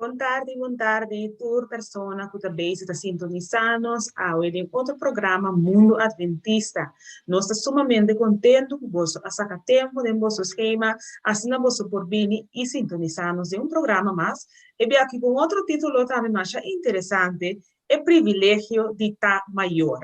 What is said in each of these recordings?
Boa tarde, toda persona que também está sintonizando a outro programa Mundo Adventista. Nós estamos sumamente contentes com você, a sacar tempo de vosso esquema, assim você por vir e sintonizar-nos em programa mais. E bem aqui com outro título também mais interessante, é privilégio de estar maior.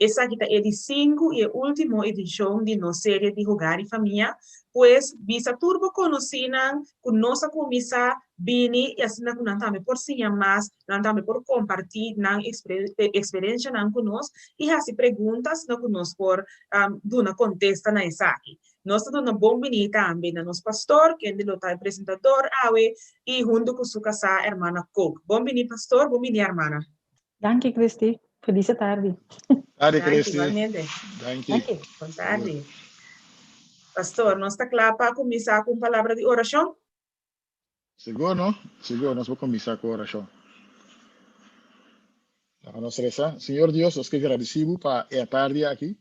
Essa aqui é a 5 e última edição de nossa série de Jogar e Família, pois visa turbo conhecida com nossa comissão Bini e assim nós também por sinha mais, nós também por compartilhar na experiência não conosco e assim perguntas não conosco por dona contesta na essa aqui. Nós estamos dando bom bini também na nosso pastor, que é o apresentador, e junto com sua casa, irmã Cook. Bom bini, pastor, bom bini, irmã. Danke, Cristi. Feliz tarde. Tarde, Cristi. Igualmente. Danke. Boa tarde. Pastor, nós está claro para começar com palavra de oração? Seguro, não? Seguro, nós vamos começar com a oração. Vamos rezar. Senhor Deus, nós que agradecemos para a tarde aqui.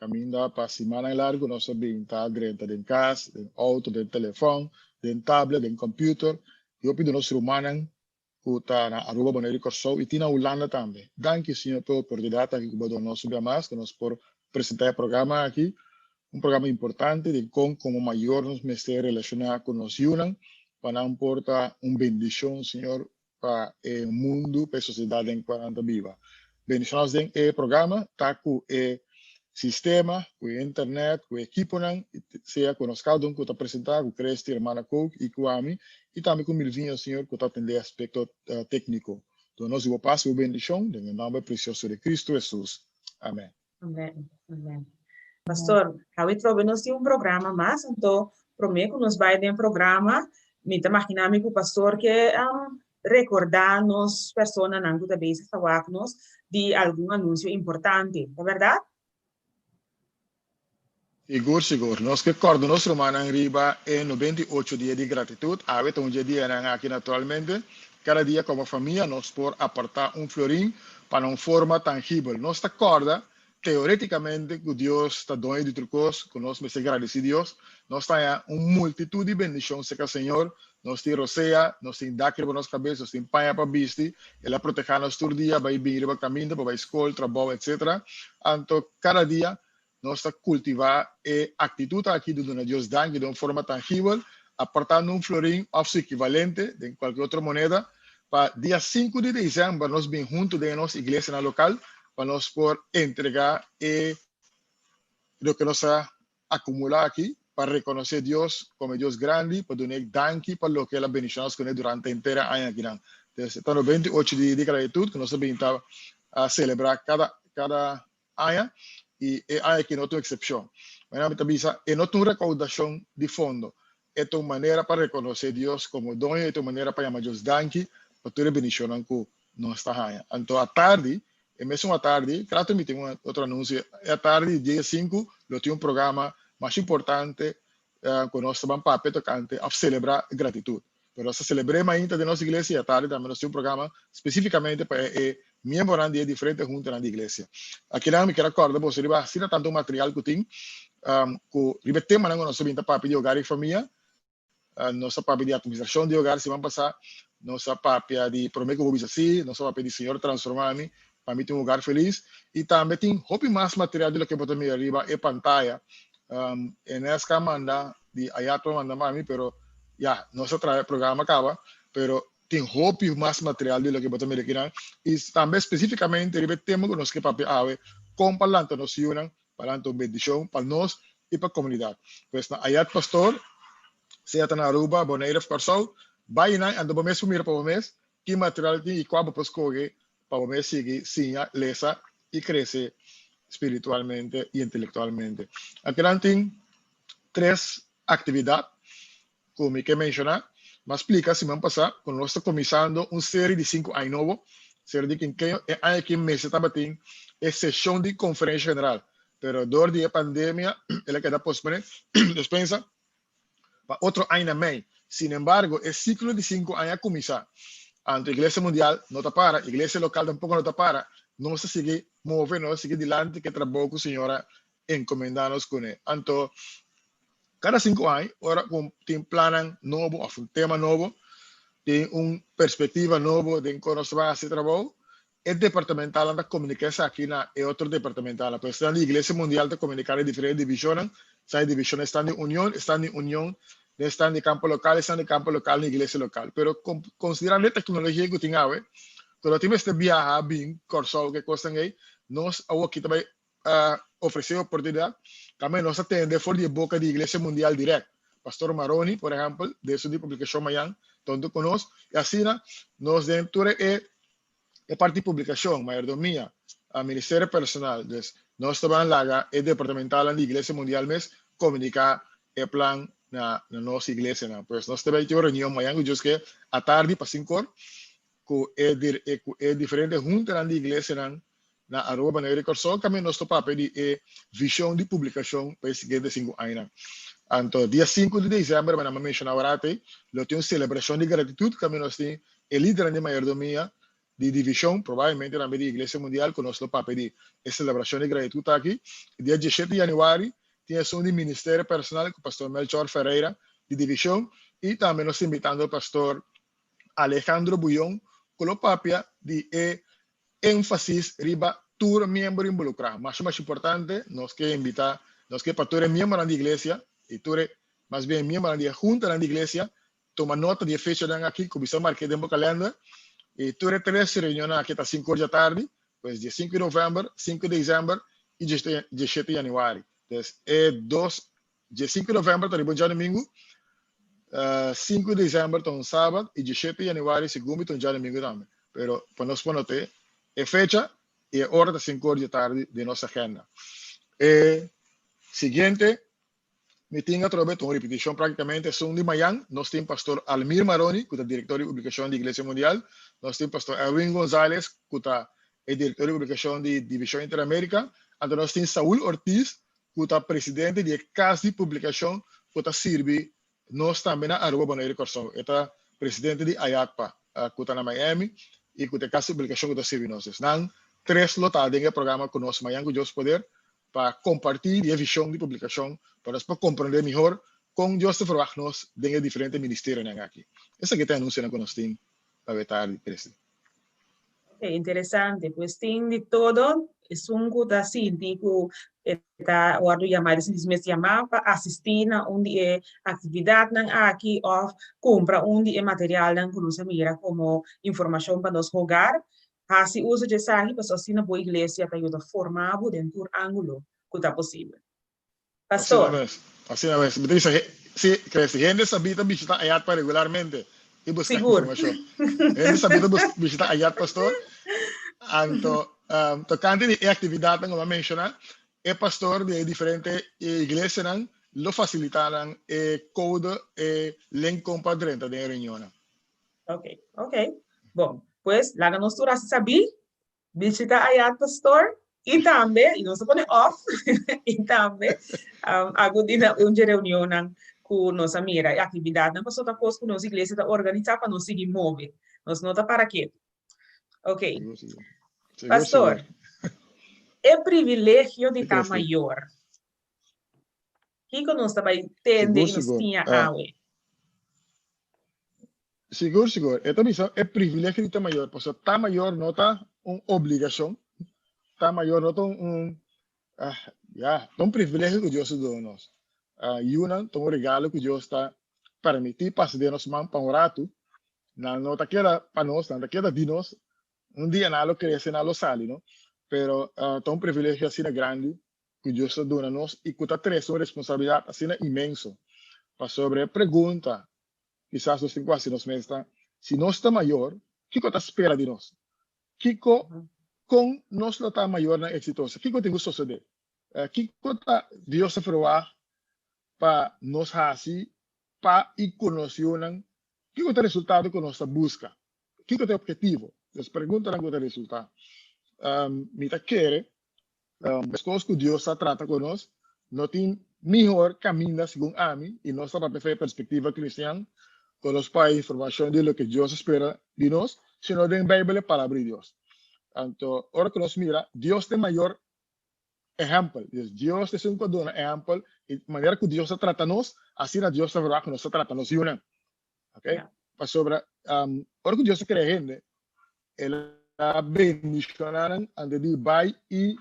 Caminhando para a semana larga, nós sabemos estar dentro de casa, de auto, de telefone, de tablet, de computer. Eu pido nosso humano que está na Aruba, Bonaire, Corsou e na Holanda também. Danke, Senhor, pela oportunidade que você nos deu mais, que nós por apresentar o programa aqui. Programa importante de como maior nos mestre relacionar com nos unam, para não importar bendição, Senhor, para o mundo, para a sociedade em que viva. Bendiciones em programa, tá com o sistema, com a internet, com o equipo, seja com cada que está apresentado, com o Cristi, irmã Cook e com a mim, e também com o Milvinho, Senhor, que está atendendo aspecto técnico. Então, nós vamos passar a bendição, em nome precioso de Cristo Jesus. Amém. Amém. Amém. Pastor, hoje trovamos de programa mais, então prometo que nos vai ter programa. Me imagina que o pastor que recordar-nos pessoas não que também está falando de algum anúncio importante, é verdade? Seguro. Nós que acordamos nosso romano em riba é 98 dias de gratitude. A ver, um dia aqui naturalmente. Cada dia como família nós por apartar florim para uma forma tangível. Nós acorda teoreticamente que Deus está dando de trucos, que nós me agradecemos a Deus, nós temos uma multitud de bendições, que o Senhor nos tem roceia, nos tem daqui para nossa cabeça, nos tem panha para viste, Ele protege nos todo dia, vai vir para caminho, para a escola, trabalho, etc. Então, cada dia, nós cultivar a atitude aqui de Deus dando de uma forma tangível, apartando florim ou seu equivalente de qualquer outra moneda, para dia 5 de dezembro, nós vamos juntos de nossa igreja na local, para nós por entregar lo que nos ha acumulado aquí, para reconocer a Dios como Dios grande, para dar danke por lo que la bendiciones con él durante entera año aquí. Entonces, estamos 28 días de gratitud que nos ha a celebrar cada año y hay que no hay excepción. Bueno, y no hay una recaudación de fondo. Es una manera para reconocer a Dios como don y es una manera para llamar a Dios danke por toda la bendición que nos está año. Entonces, a tarde, e mesmo à tarde, claro, também tem outro anúncio, à tarde, dia 5, eu tenho programa mais importante com nós também para tocante a celebrar gratitude. Pero nós celebramos ainda de nossa igreja, à tarde também nós temos programa especificamente para membros de diferentes juntas na igreja. Aqui lá me quero acordar, você vai assistir tanto material que tem, que repetimos na nossa vida para de hogar e família, nossa papel de administração de hogar, se vão passar, nossa papel de prometer que vou dizer assim, nossa papel de Senhor transformar-me, para mim tem lugar feliz e também tem hobby mais material do que botar me arriba e pantalla e nessa manda de ayato manda mami pero ya nosso programa acaba pero tem hobby mais material do que botar me aqui e também especificamente repetimos que nós que papel ave com palanto nos unan palanto bendição para nós e para a comunidade pois na ayat pastor seja na Aruba Bonaire Corsou vai na ando bom mês sumir para o mês que material tem e qual para escolher para poder seguir sin lesa y crecer espiritualmente y intelectualmente. Aquí tengo 3 actividades, como que mencionar, me explica si me han pasado, cuando nos está comenzando una serie de 5 años nuevos, serie de que hay que meses también, es sesión de conferencia general, pero durante la pandemia, él queda posponer, despensa, para otro año más. Sin embargo, el ciclo de 5 años comienza. Ante a igreja mundial não está para, a igreja local tampouco não está para, nós seguir movendo, nós seguir adiante, que trabalho com a senhora encomendar-nos com ele. Então, cada 5 anos, agora tem planos novos, um tema novo, tem perspectiva nova de como nós vamos fazer trabalho. É departamental da comunicação aqui na é outro departamental. Pois a Igreja Mundial de comunicar em diferentes divisões. Sai divisões estão em união, estão em campo local, estão em campo local na igreja local. Pero considerando a tecnologia que tem agora, quando temos este viajar bem, corso que custa aí, nós aqui também oferecer oportunidade. Também nós atendemos fora de boca da Igreja Mundial direto. Pastor Maroni, por exemplo, de sua publicação amanhã, tanto conosco, e assim nós dentro é parte de publicação, mayordomia, a Ministério Personal, nós também lá é departamental da Igreja Mundial, mas comunicar o plano na nossa igreja. Pois nós também temos reunião amanhã, que à tarde, para 5 horas, que é diferente junto na igreja, na Aruba, na Corso, também nós topamos de visão de publicação para os seguintes 5 anos. Então, dia 5 de dezembro, vamos mencionar agora, nós temos celebração de gratitude, que nós temos o líder de mayordomia de divisão, provavelmente na Igreja Mundial, que nós topamos de celebração de gratitude aqui. Dia 17 de janeiro, tem ação de Ministério Personal com o pastor Melchor Ferreira, de divisão, e também nós invitando o pastor Alejandro Bullón, com o papia de ênfasis riba tour membro involucrado. Mas o mais importante, nós queremos invitar, nós queremos para todos membros da igreja, e todos, mais bem, membros da junta da igreja, toma nota de fecha aqui, que você marque dentro do calendário, e todas 3 reuniões aqui às 5 da tarde, pois dia 5 de novembro, 5 de dezembro e 17 de janeiro. Então, dia 5 de novembro, está de domingo, 5 de dezembro, está sábado, e 17 de janeiro, segundo, está domingo também. Pero, para nós ponoter, é fecha e é hora das 5 da tarde de nossa agenda. Seguinte, me tenho através de uma repetição praticamente, são de manhã, nós temos pastor Almir Maroni, que é diretor de publicação da Igreja Mundial, nós temos pastor Erwin González, que é diretor de publicação da Divisão Interamérica, e nós temos Saúl Ortiz, que é presidente da Casa de Publicação, que serve nós também na Aruba, Bonaire, Corso, é presidente de AYATPA, que está na Miami, e que tem Casa de Publicação, que serve nós. Não, 3 lotados em programa com nós amanhã, que Deus poder, para compartilhar a visão de publicação, para compreender melhor como Deus te verwacht de diferentes ministérios aqui. Essa que tem anúncio que nós temos para a tarde, presidente. É interessante, pois tem de todo, é que assim, tipo, está o ado chamado, se chamar para assistir na onde é atividade aqui, ou compra onde é material que nós mira como informação para nós jogar. Se usa de sair para assim na boa igreja para ajuda formar dentro do ângulo que está possível. Pastor. Assim é mesmo. Se gente sabia visitar a IATPA regularmente e buscar informação. Gente sabia visitar a IATPA, pastor. Então, tocante de atividade, como eu mencionei, é pastor de diferentes igrejas, lo facilitaram e code e link compadre de reunião. Ok. Bom, pues, lá nós turamos saber visitar a IATPA Store e também, não se põe off, e também, agudina uma reunião com nossa mira, atividade, não passou da coisa com nossa igreja da organizar para nós seguir móvel. Nós não está para quê? Ok. Pastor, é privilégio de estar maior. O que nós estamos tendo e nós tínhamos agora? Seguro. É privilégio de estar maior, porque estar maior não está uma obrigação, estar maior não está um privilégio que Deus deu a nós. E um regalo que Deus está permitindo passar de nós para um rato, não está queda para nós, não está queda de nós, dia não cresce, não sale, não? Pero um privilégio assim grande que Deus deu a nós e que está trazendo uma responsabilidade assim imensa para sobre a pergunta. Quizás nós temos quase nos mestres, se nós está maior, o que está espera de nós? Que com nós está maior na exitosa, o que tem que suceder? O que está Deus a para nós fazer, para ir conhecendo, o que é o resultado que nós busca? O que é o objetivo? As perguntas não é o resultado. Me quer, as coisas que Deus trata conosco, não tem melhor caminho segundo a mim, e nós estamos para a perspectiva cristã, com os pais informação de lo que Deus espera de nós, senão da Bíblia, a palavra de Deus. Então, agora que nós mira, Deus tem maior exemplo. Deus tem um exemplo, e a maneira que Deus trata nós, assim Deus está que nós trata nós. Ok? para sobre orgulhoso que gente ela bendicionaram ante de vai e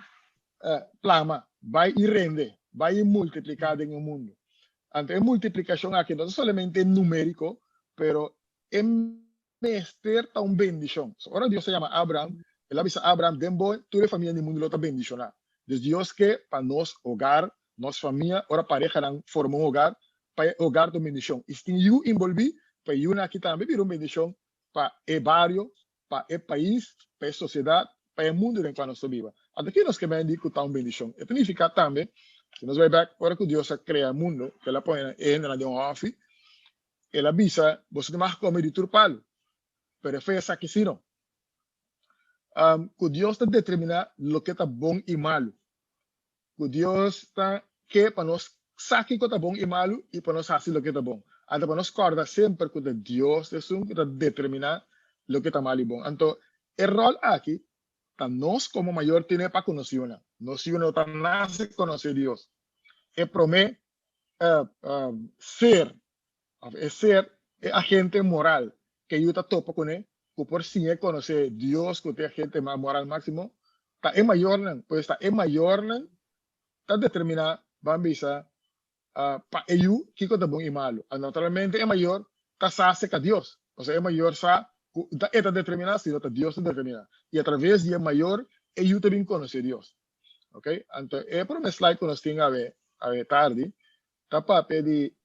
plama, vai e rende, vai e multiplicar en el mundo. Ante multiplicación aquí no solamente numérico, pero en mester ta un bendición. Ahora Dios se llama Abraham, él avisa a Abraham, dembo, tu de familia en el mundo lo está bendicionando. Entonces Dios que para nos hogar, nos familia, ahora pareja formó un hogar, para hogar de bendición. Y si yo envolví, para yo aquí también vivir una bendición para el barrio, para el país, para la sociedad, para el mundo en el cual nos viva. Hasta aquí nos que me indica una bendición. Esto significa también, si nos ve back, ahora que Dios crea el mundo, que la pone en la de un office, él avisa, vos no más comer de turpal, pero fue esa que si no. Que Dios te determina lo que está bueno y malo. Que Dios está que para nos saque lo que está bueno y malo y para nos hacer lo que está bueno. Antes para nos acordar siempre que Dios es un que determina lo que está mal y bueno. Entonces, el rol aquí, nos como mayor tiene para conocer. No si uno tan nace conocer Dios. Es promete ser agente moral que yo te topo con él, que por si conocer Dios, que es agente más moral máximo, está mayor, pues está mayor, está determinada, bambisa, para ellos, que es bueno y malo. Naturalmente, es mayor, está sabe que Dios, o sea, es mayor, está determinada, si no está Dios está determinada. Y a través de mayor, ellos también conocen Dios. ¿Ok? Entonces, por un slide que nos tiene a ver tarde, está de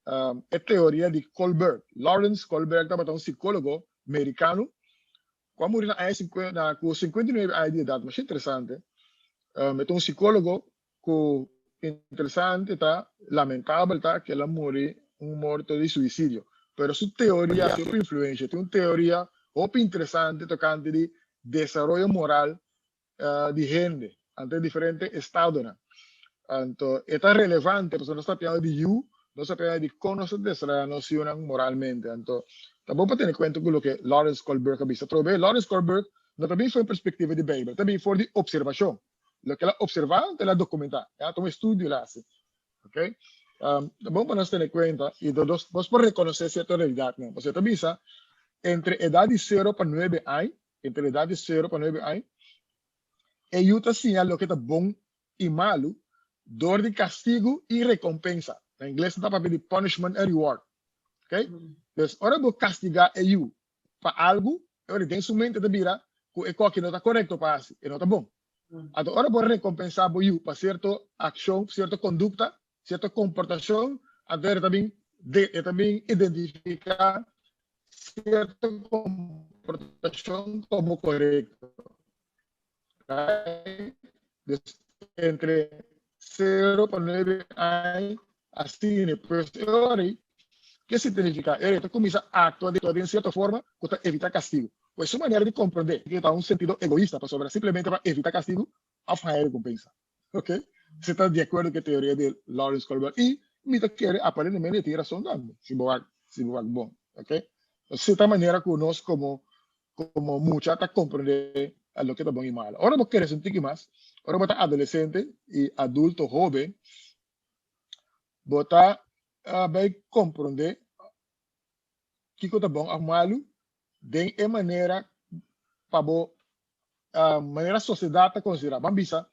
teoría de Kohlberg. Lawrence Kohlberg es un psicólogo americano. Cuando murió con 59 años de edad, más interesante. Es un psicólogo que interesante, está lamentable, está que él murió un muerto de suicidio. Pero su teoría, su influencia, tiene una teoría muy interesante tocante de desarrollo moral de gente ante diferentes estados. Entonces, es relevante, pues no está hablando de you, no está hablando de conocer la noción moralmente. Entonces, tampoco tener en cuenta con lo que Lawrence Kohlberg ha visto. Pero Lawrence Kohlberg no también fue en perspectiva de Biblia, también fue de observación. Lo que él ha observado, él ha documentado. Un estudio la hace. ¿Ok? Vamos a tener en cuenta y vos por reconocer cierta realidad. ¿No? O sea, te avisa, entre edad de 0 para 9 años, entre edad de 0 para 9 años, ellos te señalan lo que está bueno y malo, dor de castigo y recompensa. En inglés está para pedir punishment and reward. ¿Ok? Entonces, ahora vos castigar a ellos para algo, ahora en su mente te mira que es que no está correcto para hacer, que no está bueno. Entonces, ahora vos recompensar a ellos para cierta acción, cierta conducta, cierta comportación, entonces también identificar cierta comportación como correcto. Entre 0 para 9 años, así, pues, ¿qué significa? Esto comienza a actuar de cierta forma para evitar castigo. Pues su manera de comprender que está un sentido egoísta, pues, simplemente para evitar castigo, a favor recompensa. ¿Ok? ¿Se está de acuerdo con la teoría de Lawrence Kohlberg? Y mira que aparentemente tiene razón también, si bon. ¿Ok? De cierta manera, conozco como mucha hasta comprender a lo que está bueno y malo. Ahora vos querés sentir más. Ahora vos estás adolescente y adulto joven. Vos estás a comprender que está bueno y malo de maneira para maneira sociedade está considerar. Vamos bisa,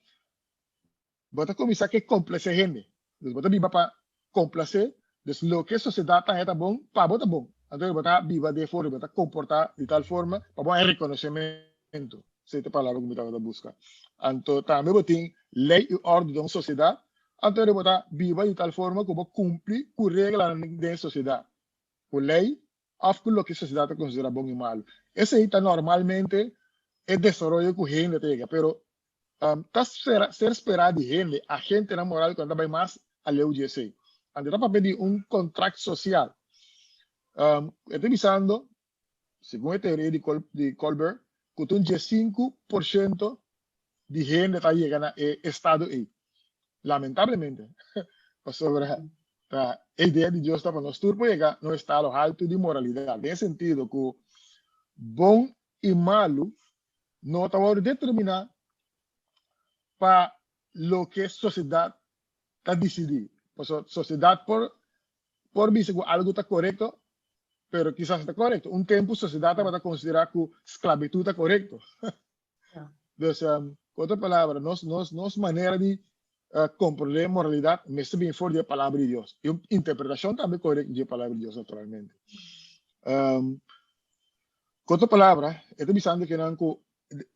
vos estás começar que complacer gente. Vos estás viva para complacer. Entonces, lo que a sociedade está bom, para vos está bom. Entonces, vos estás viva de forma, vos estás comportar de tal forma para vos reconocimiento. Essa palavra que eu estava buscando. Então, também vos tem lei e ordem de uma sociedade. Então, vos estás viva de tal forma que vos cumpre com regras da sociedade. Com lei, com lo que a sociedade considera bom e malo. Esse aí está normalmente é desarrollo que a gente tem, pero está ser esperado de gente, a gente na moral quando vai mais a lei de esse. Então, está para pedir contrato social. Estou pensando, segundo a teoria de Kohlberg, que um 15% de gente está chegando a estado aí. Lamentavelmente, sobre a ideia de Deus está para nós tudo chegar no estado alto de moralidade. Nesse sentido, que bom e malo não está determinar para lo que a sociedade está decidindo. A sociedade, por ver se algo está correto, pero quizás está correcto. Un tiempo sociedad va a considerar que esclavitud está correcto. Entonces, otra palabra, no es manera de comprender moralidad, me está bien fuera de la palabra de Dios. Y interpretación también correcta de la palabra de Dios, naturalmente. Otra palabra, estoy pensando que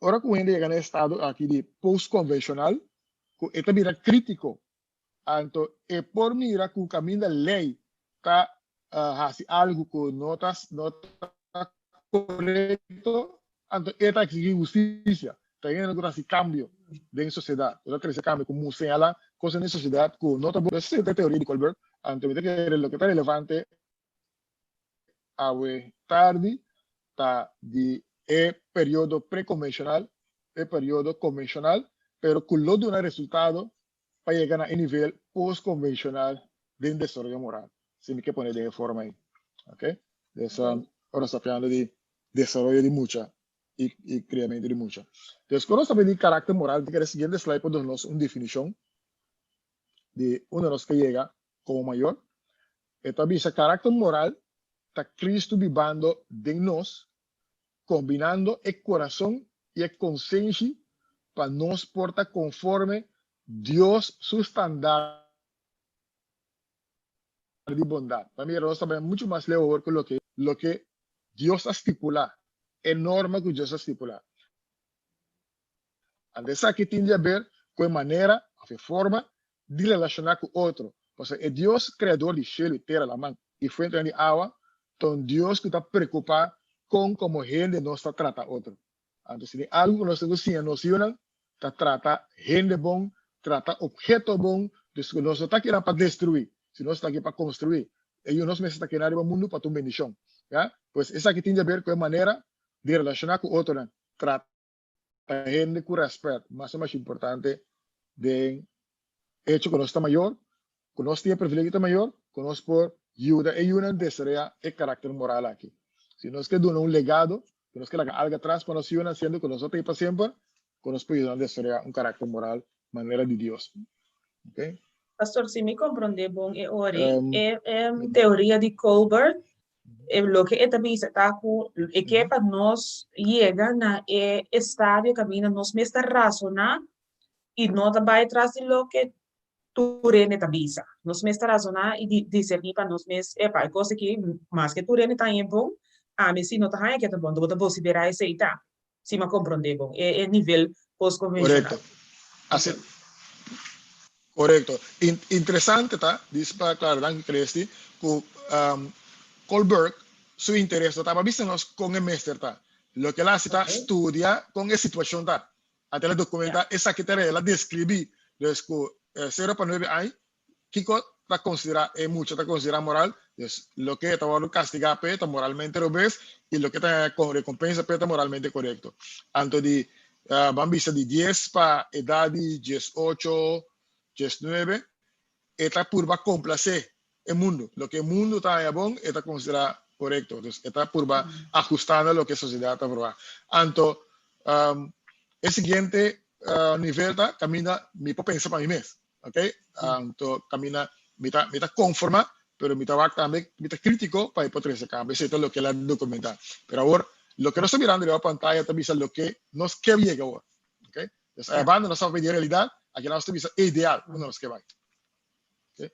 ahora que llega en el estado aquí de post-convencional, esto mira crítico. Anto, por mira que el camino de ley está hace algo que no está correcto, anto, esta exige justicia. También hay que cambio de la sociedad. Hay que hacer cambio, como señala cosas en la sociedad que no está bueno. Esa es la teoría de Colbert. Anto, que lo que está relevante a tarde está de periodo preconvencional, periodo convencional, pero que lo de un resultado para llegar a un nivel post-convencional de desarrollo moral. Se me que poner de forma ahí. ¿Ok? Entonces, ahora está hablando de desarrollo de mucha y criamiento de mucha. Entonces, cuando estamos de carácter moral, el siguiente slide puede darnos una definición de uno de los que llega como mayor. Entonces, ese carácter moral está Cristo vivando de nos, combinando el corazón y el conciencia para nos portar conforme Dios su estándar de bondad. Para mí, nosotros sabemos mucho más leer que lo que Dios estipula, es norma que Dios estipula. Antes aquí tiene a ver con manera, o forma de relacionar con otro. O sea, es Dios creador de cielo y tierra, la mano, y fuente de agua, entonces Dios que está preocupado con cómo gente nos trata a otro. Entonces, si algo que nosotros nos trata gente bon, trata objeto bon, entonces no está aquí para destruir, sino está aquí para construir. Ellos no están aquí en el mundo para tu bendición. ¿Ya? Pues esa que tiene que ver con manera de relacionar con otro, trata gente con respeto, más importante de hecho que no está mayor, que no tiene privilegio mayor, que no es por ayuda y una desea el carácter moral aquí. Si no es que dona un legado, que no es que la alga atrás para nosotros haciendo que nosotros para siempre, que nos puede desea un carácter moral, manera de Dios. ¿Okay? Pastor, si me comprende bom, teoria de Colbert, lo que também está com é que para nós chega na estádio caminha nós me está razonar e não vai atrás de lo que tu rene tabisa nós me está razonar e dizer para nós mes para coisa que mais que tu rene tá em bom a me se não tá aí que tá bom do botar se verá esse tá se me compreende bom é nível post convencional. Correcto. Así. Correcto. Interesante, ¿tá? Dice para claro, Dan Cresti, que Colbert, su interés estaba visto con el máster, ¿tá? Lo que él hace, ¿tá? Estudia con esa situación, ¿tá? Hasta la documenta, esa que te la describí, desde 0,9 años, Kiko está considerado, mucho está considerado moral, es lo que está castigar, está moralmente revés, y lo que está con recompensa, está moralmente correcto. Antes de, vamos a de 10 para edad de 18, 19, esta curva complace el mundo. Lo que el mundo está bon, está considerado correcto. Entonces, esta curva ajustando lo que la sociedad está probando. Anto, el siguiente nivel camina, mi pensa para mi mes. ¿Ok? Anto, camina, me está conforma, pero me está también, me está crítico para poder ese cambio. Eso es lo que la documenta. Pero ahora, lo que no está mirando en la pantalla también es lo que nos que llega ahora. ¿Ok? Entonces, abandona nuestra realidad. Aquí no está ideal, uno de los que va. Okay.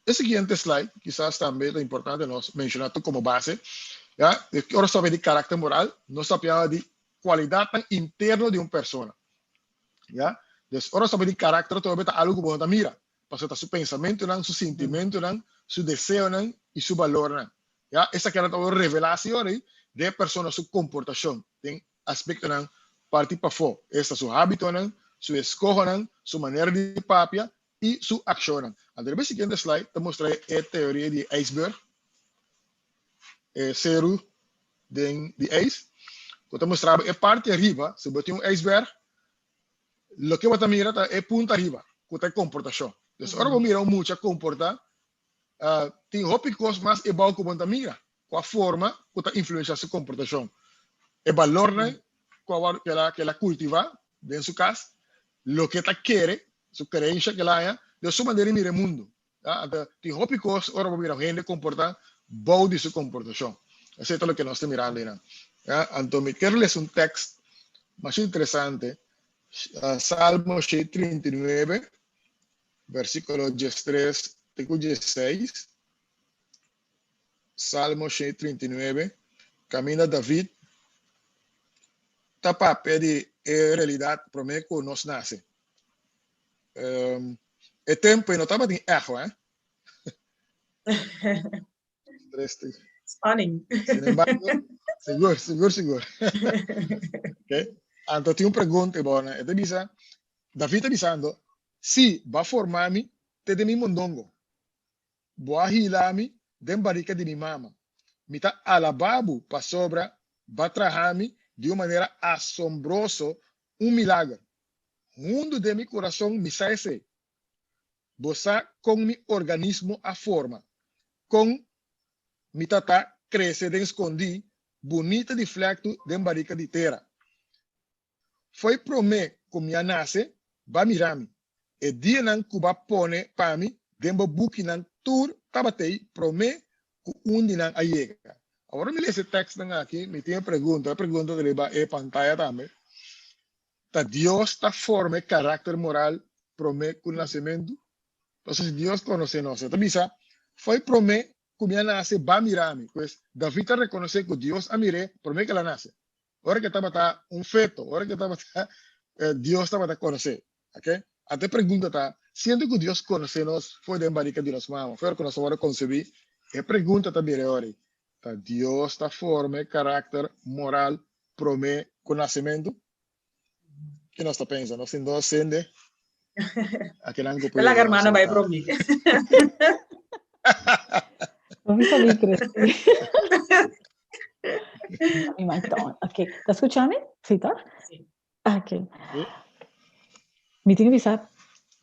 El siguiente slide, quizás también es importante nos mencionar como base. ¿Ya? Ahora sobre el carácter moral, no está hablando de cualidad tan interna de una persona. ¿Ya? Entonces, ahora sobre el carácter, todavía está algo que uno mira. Pasa su pensamiento, su sentimiento, su deseo y su valor. ¿Ya? Esa que es la revelación de persona, su comportación, de aspecto parte para fora. Esta es su hábito, su escojo, su manera de papia y su acción. Al siguiente slide te mostraré la teoría de iceberg, cero de ice. Te mostraba la parte arriba, si vos tienes un iceberg, lo que vas a mirar es punta arriba, que es comportación. Entonces, ahora vamos a mirar mucho comporta, tiene cosas más igual que vos mira, con la forma que te influencia su comportación. El valor que la cultiva en su casa, lo que ella quiere, su creencia que la haya, de su manera de mirar el mundo. Die hobbycos, ahora vamos a ver gente comportar, bouw de su comportación. Eso es lo que nos está mirando. Entonces, quiero leer un texto más interesante. Salmo 39, versículo 13, 16. Salmo 39, camina David. Tapa pede realidad prometo nos nace. El tiempo no estaba en echo, Spanning. Sin embargo, seguro. Okay. Entonces, tengo una pregunta, bueno, David está diciendo, si va a formarme, te de mi mondongo. Voy a agilarme de barrica de mi mamá. Me está alabado para sobra, va a trabajarme de una manera asombrosa, un milagro. Mundo de mi corazón me sabe bosa con mi organismo a forma, con mi tata crece de escondi, bonita de flecto de barrica de terra. Foi promé com minha nasce, ba mirami. E dia nan kuba pone para mim, dembo buki nan tur tabatei promé ku undi nan ayega. Agora me lê esse texto aqui, me tem a pergunta dele é pantalla também. Tá Deus tá forma caráter moral promé com nascimento. Então, Deus conhece nós. Então, bisa, foi promé com minha nasce, ba mirami. Pois David reconhece que Deus a mire, promé que ela nasce. Ahora que estaba un feto, ahora que estaba Dios estaba a conocer, ¿ok? Até pregunta está, siendo que Dios conoce-nos, fue de embarica de las mamas, fue que nos vamos a concebir, y pregunta también ahora, Dios está forma, carácter, moral, promé, con nacimiento? ¿Qué nos está pensando? Sin dos sende, ¿a qué lango puede La hermana va a por mí. Non mi fa ricredere. Ok, ¿te escuchame? ¿Sí, está? Sí. Ok. ¿Sí? Mi tengo que pensar,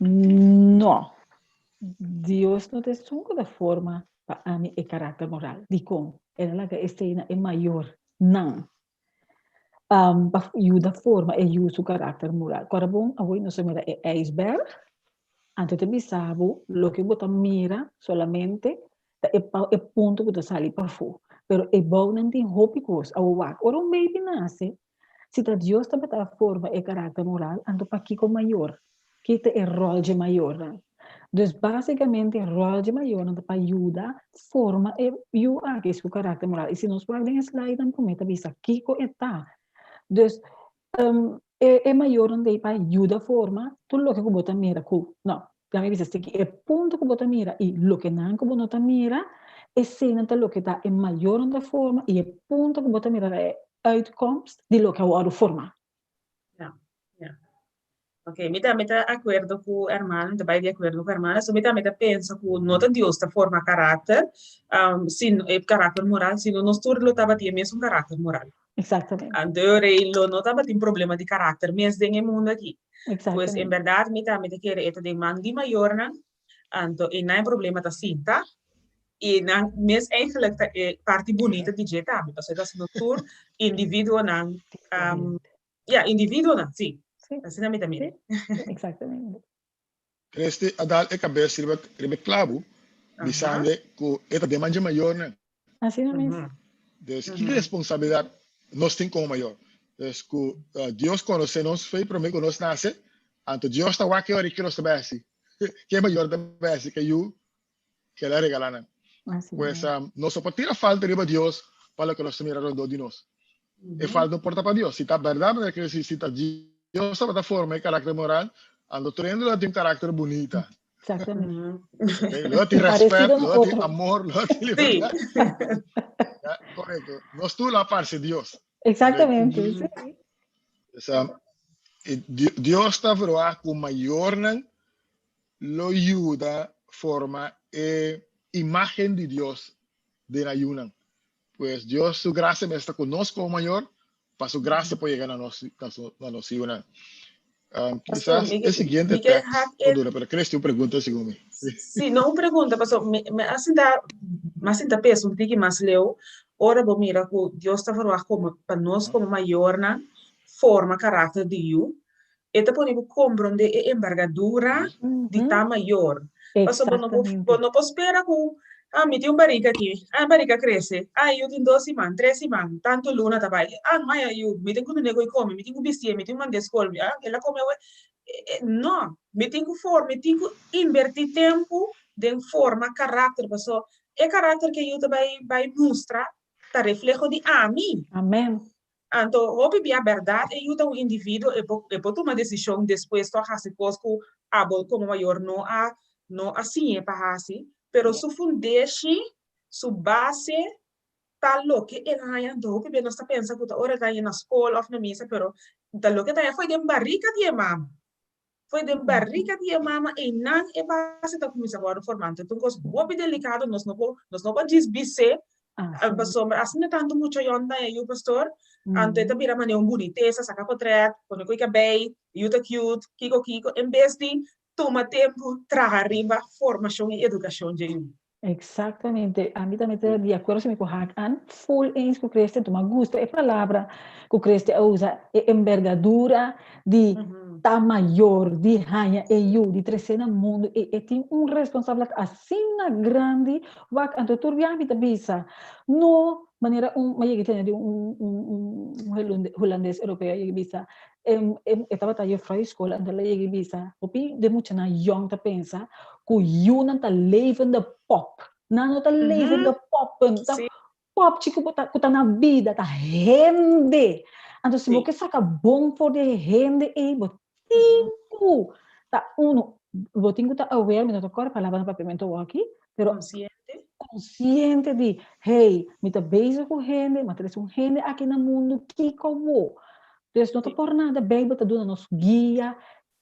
no. Dios no te sungo da forma para mí el carácter moral. Dico, era la que escena es mayor. No. Ayuda forma e ayuda su carácter moral. Ahora, bom, hoy no se mira el iceberg. Antes de bisabo, lo que você mira solamente é ponto que você sai para fora. Pero é bom não tem hópicos ao ar. Ora um baby nasce, se tá Deus também tá forma e caráter moral, ando para aqui com maior. Que é rol de maior. Então, basicamente, o rol de maior ando para ajudar, forma e ajudar que é o caráter moral. E se nós podemos slide, não cometa bisa, que está. Então, é maior onde para ajuda forma tudo o que você mira não também diz que é ponto que você mira e o que não você mira é cena o que está é maior onde forma e é ponto que você mira é outcomes de lo que agora forma. Ok, me também de acordo com o hermano, também de acordo com a hermana, so me também penso que não tem Deus da forma caráter, sim, é caráter moral, se não nós tudo lo estava tinha mesmo caráter moral. Exatamente. Anteriormente, não estava tendo problema de caráter, mas tem mundo aqui. Pois, em verdade, me também de querer de mangi maior, então, e não é problema da cinta, e não, mas eigenlijk é parte bonita de jeito, porque você está sendo tour indivíduo não, indivíduo não, sim. Assim também. Exatamente. Este adal é cabeça ribe clavo, dizendo que esta demanda maior, né? Assim mesmo. Então, que responsabilidade nós temos como maior? Então, Deus conhece-nos, foi prometido que nós nasce, então Deus está aqui agora que nós sabemos que é maior da vez que eu que ela regala. Pues não só pode tirar falta de Deus para que nós miramos de nós. E falta importa para Deus. Se está verdade, que se está Deus está forma e caráter moral, ando treinando ela tem caráter bonita. Exatamente. Lo tem respeito, lo tem amor, lo tem liberdade. Correto. Nós tu la parte de Deus. Exatamente. Deus está vendo com maior lo ayuda forma imagen de Dios de la ayunan. Pues Dios, su gracia me está conosco como mayor, para su gracia puede llegar a nos ayunan. Quizás el siguiente texto, pero crees que pregunta según mí. Sí, no una pregunta, pastor, me hace peso un poquito más leo, ahora vos mira que Dios está formando como para nos como mayor, forma carácter de you, e te pone comprende a envergadura de ta maior. Paso, Exatamente. no espera que, me tem barriga aqui, a barriga cresce, eu tenho 2 semanas, 3 semanas, tanto luna tá vai, mas eu, me tem que nego e come, me tem que vestir, me tem que mandar escola, ela come, não, me tem que me tem que invertir tempo de forma caráter, paso, é caráter que eu vai mostrar, tá reflejo de a mim. Amém. Então, houve a verdade, e o indivíduo e pode tomar decisão depois de fazer coisas que como maior não assim é para fazer, pero su fundeixe, su base, tá lo que ele há andou, que bem nós está pensando que agora está na escola ou na mesa, pero tá lo que tá foi de barriga de mama. Foi de barriga de mama e não é base da comissão agora formando. Então, coisa boa e delicado, nós não podemos desbicer. Assim não tanto muito yonda e o pastor, ante tá vira maneira boniteza, saca potret, quando coisa bem, tá cute, kiko, em vez de tomar tempo, traga arriba formação e educação de eu. Exatamente, a mí también estoy de acuerdo si me cojan full eens que creste, tu me gusta, es palabra que creste usa, envergadura de ta maior, de rainha, eu, de trecena mundo, e tem responsabilidade assim na grande, wak anto turbian vita bisa, no maneira mas que tem holandês europeu, que bisa, estava tá eu fra escola, então ele que bisa, opi de muita na young ta pensa, que yun ta levende pop, não tá levende pop, tá pop chico que na vida, tá rende, então se você saca bom for de rende e botinho, tá botinho tá aware, me não tocar palavra no papimento aqui, pero consciente de, hey, me tá bezig com rende, mas tem rende aqui no mundo que como, então não tá por nada, baby tá dando nos guia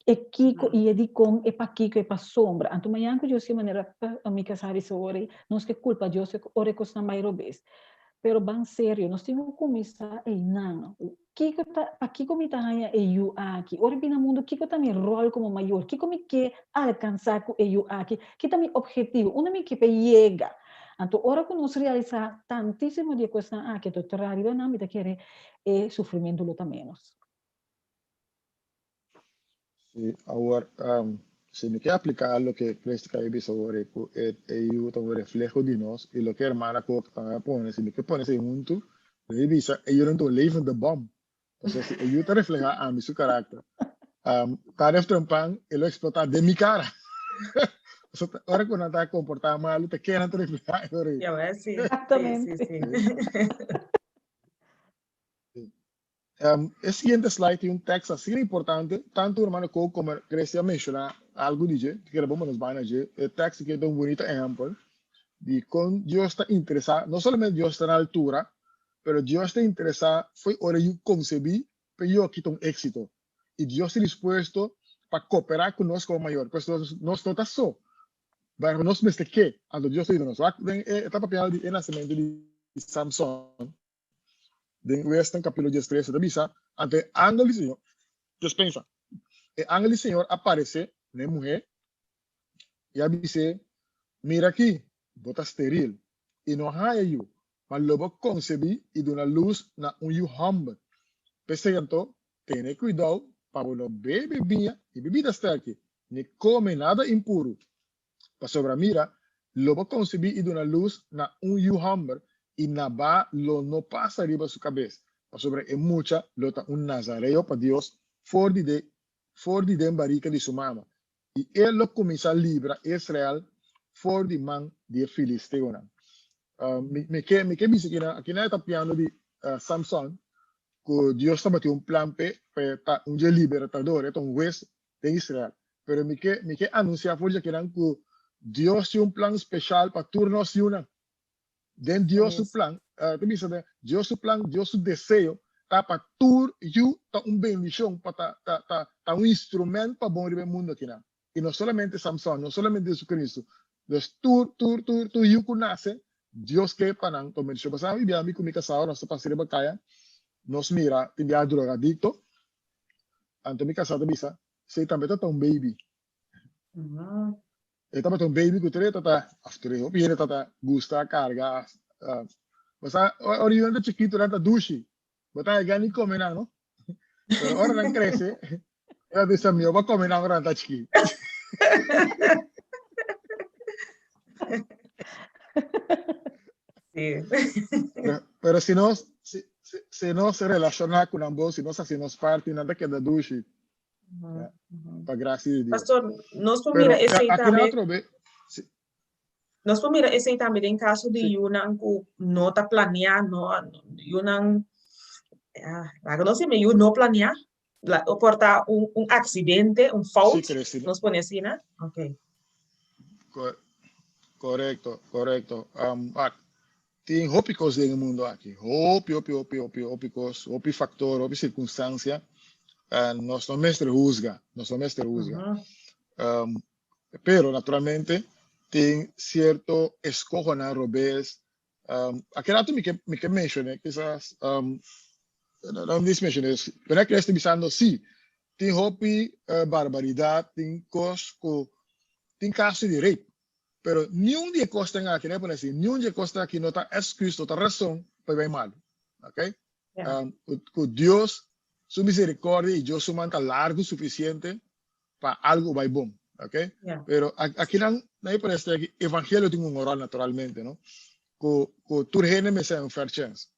e Kiko e de com e para Kiko e para sombra. Então, amanhã que eu sei maneira amiga sabe sobre, não é culpa de Deus, ore coisa mais vez. Pero bem sério, nós temos que começar e não. Kiko tá, para Kiko me tá ganha e eu aqui. Ora bem no mundo, Kiko tá me rol como maior. Kiko me quer alcançar com eu aqui. Que tá meu objetivo, uma me que chega. Então, ora que nós realizar tantíssimo de coisa aqui, que tu arriba não me tá querer e sofrimento luta menos. Sí, ahora, si me quiere aplicar lo que Cristo ha visto ahora, yo tengo reflejo de nos, y lo que hermana pone, si me quiere ponerse junto, le dice, yo no tengo leven de bom. Entonces, si yo te refleja a mi su carácter, taref trompan, y lo explota de mi cara. Ahora cuando está comportado mal, te quieran te reflejar. Ya ves, sí. Exactamente. Sí. El siguiente slide tiene un texto así importante, tanto hermano como Grecia menciona algo dice, que vamos nos van a decir, el texto que da un bonito ejemplo de con Dios está interesado, no solamente Dios está en la altura, pero Dios está interesado, fue ahora yo concebí, pero yo quito un éxito. Y Dios está dispuesto para cooperar con nosotros como mayor, pues nos está so. Pero nos meste que, cuando Dios está diciendo, esta papel de nacimiento de Samson, de Western capítulo 13 de Bisa, ante ángel del Señor, Dios piensa, el ángel del Señor aparece, una mujer, y dice, mira aquí, bota estéril, y no hay yo, mas luego concebí y de una luz na un you humble. Pese tanto, tiene cuidado para los bebé mía y bebida está aquí, ni come nada impuro. Para sobre mira, luego concebí y de una luz na un you humble, y nada lo no pasa arriba de su cabeza. Sobre en mucha, lo está un nazareo para Dios, for de embarica de su mamá. Y él lo comienza a librar Israel, for de man de Filisteo. Me que dice que aquí no está piano de Samson, que Dios está metiendo un plan para un libertador, un juez de Israel. Pero me que anuncia por que Dios tiene un plan especial para turnos y una. Den Dios su plan, Dios su plan, Dios su deseo, para tur you ta un bendición, para ta un instrumento para bom el mundo aquí. Y no solamente Samson, no solamente Jesucristo. Entonces, tu you nace, Dios que panan, to bendición. Pasaba y mi con mi casado, no se pasa de bacaya, nos mira, te envía drogadicto, ante mi casado visa, se también está un baby. Esta é um baby que você está after viene tata gusta carga mas oriunda chiquito nanta dushi bota gani come não pero ahora não cresce ela diz meu vai comer agora nanta chiquito Sí. Pero si no, si no se relaciona con ambos, si no se hacemos parte, nada queda dushi, Ujú, ujú. para gracia de Dios. Pastor, nós vamos Pero mirar esse aí aquí en também. otro ve, sí, Nós vamos mirar esse aí também em caso de sí, Yunan que não está planeando, Yunan, não sei, mas não planear, portar acidente, sí, fault, Cristina. nós põe assim, né? Ok. Co- correcto, correcto. Tem hópicos en el mundo aquí. Hópicos, hopi factor, hopi circunstancia. Nuestro mestre juzga, nuestro mestre juzga. Uhum. Pero naturalmente tem cierto escojo na robes. Aquele ato me que mencioné, quizás, não me mencioné, pero que estou pensando, sim, tem hopi barbaridade, tem cosco, tem caso de rape, pero nenhum de costa aqui, né, por assim, nenhum de costa aqui não está excuse, não está razão para bem mal, ok? Yeah. Com Deus, sua misericórdia e Deus sua manta largo o suficiente para algo vai bom, ok? Yeah. Pero aqui não é por isso que evangelho tem moral naturalmente, não? Com tu gente me se fair chance.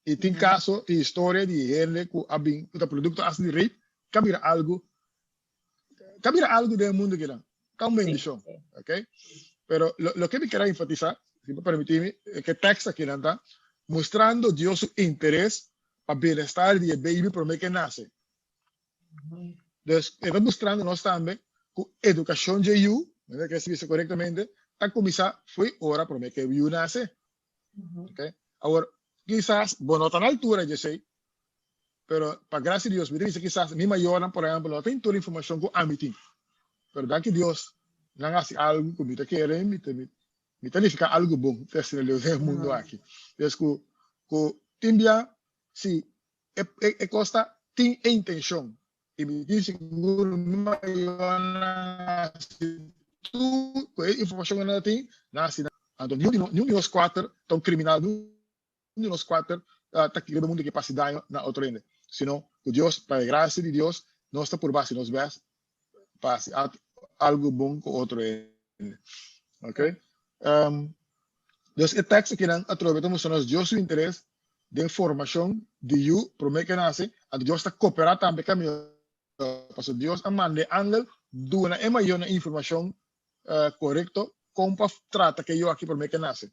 E tem caso de história de gente que abin, que produto as de rape, cabira algo do mundo que não, calma bendição, ok? Pero lo que me quero enfatizar, si me permitirme, es que texto aquí anda mostrando Dios su interés para el bienestar del baby por que nace. Entonces, está mostrando también que educación de you, que se dice correctamente, está comenzando fue hora por que you nace. Okay? Ahora, quizás, bueno, tan altura, yo sé, pero para gracia de Dios, me dice quizás, mi mayor, por ejemplo, no tengo toda la información que a mí tengo. Pero gracias a Dios, no hace algo que me quiere, me tanifica algo bom teste no mundo aqui. Então, que timbia, se é costa tem intenção e me diz seguro se tu com a informação que não tem, nasce então nenhum de nós quatro tão criminal, nenhum de nós quatro tá querendo mundo que passe daño na outra ende. Senão, que Deus, para a graça de Deus, nós está por base nos vés passe algo bom com outro ende. Ok? Dus het tekst que dan aproveitamos nós Deus seu interesse de informação de you promete que nasce a Deus está cooperar também com porque Deus manda ángel do na maior informação correto como para trata que eu aqui promete que nasce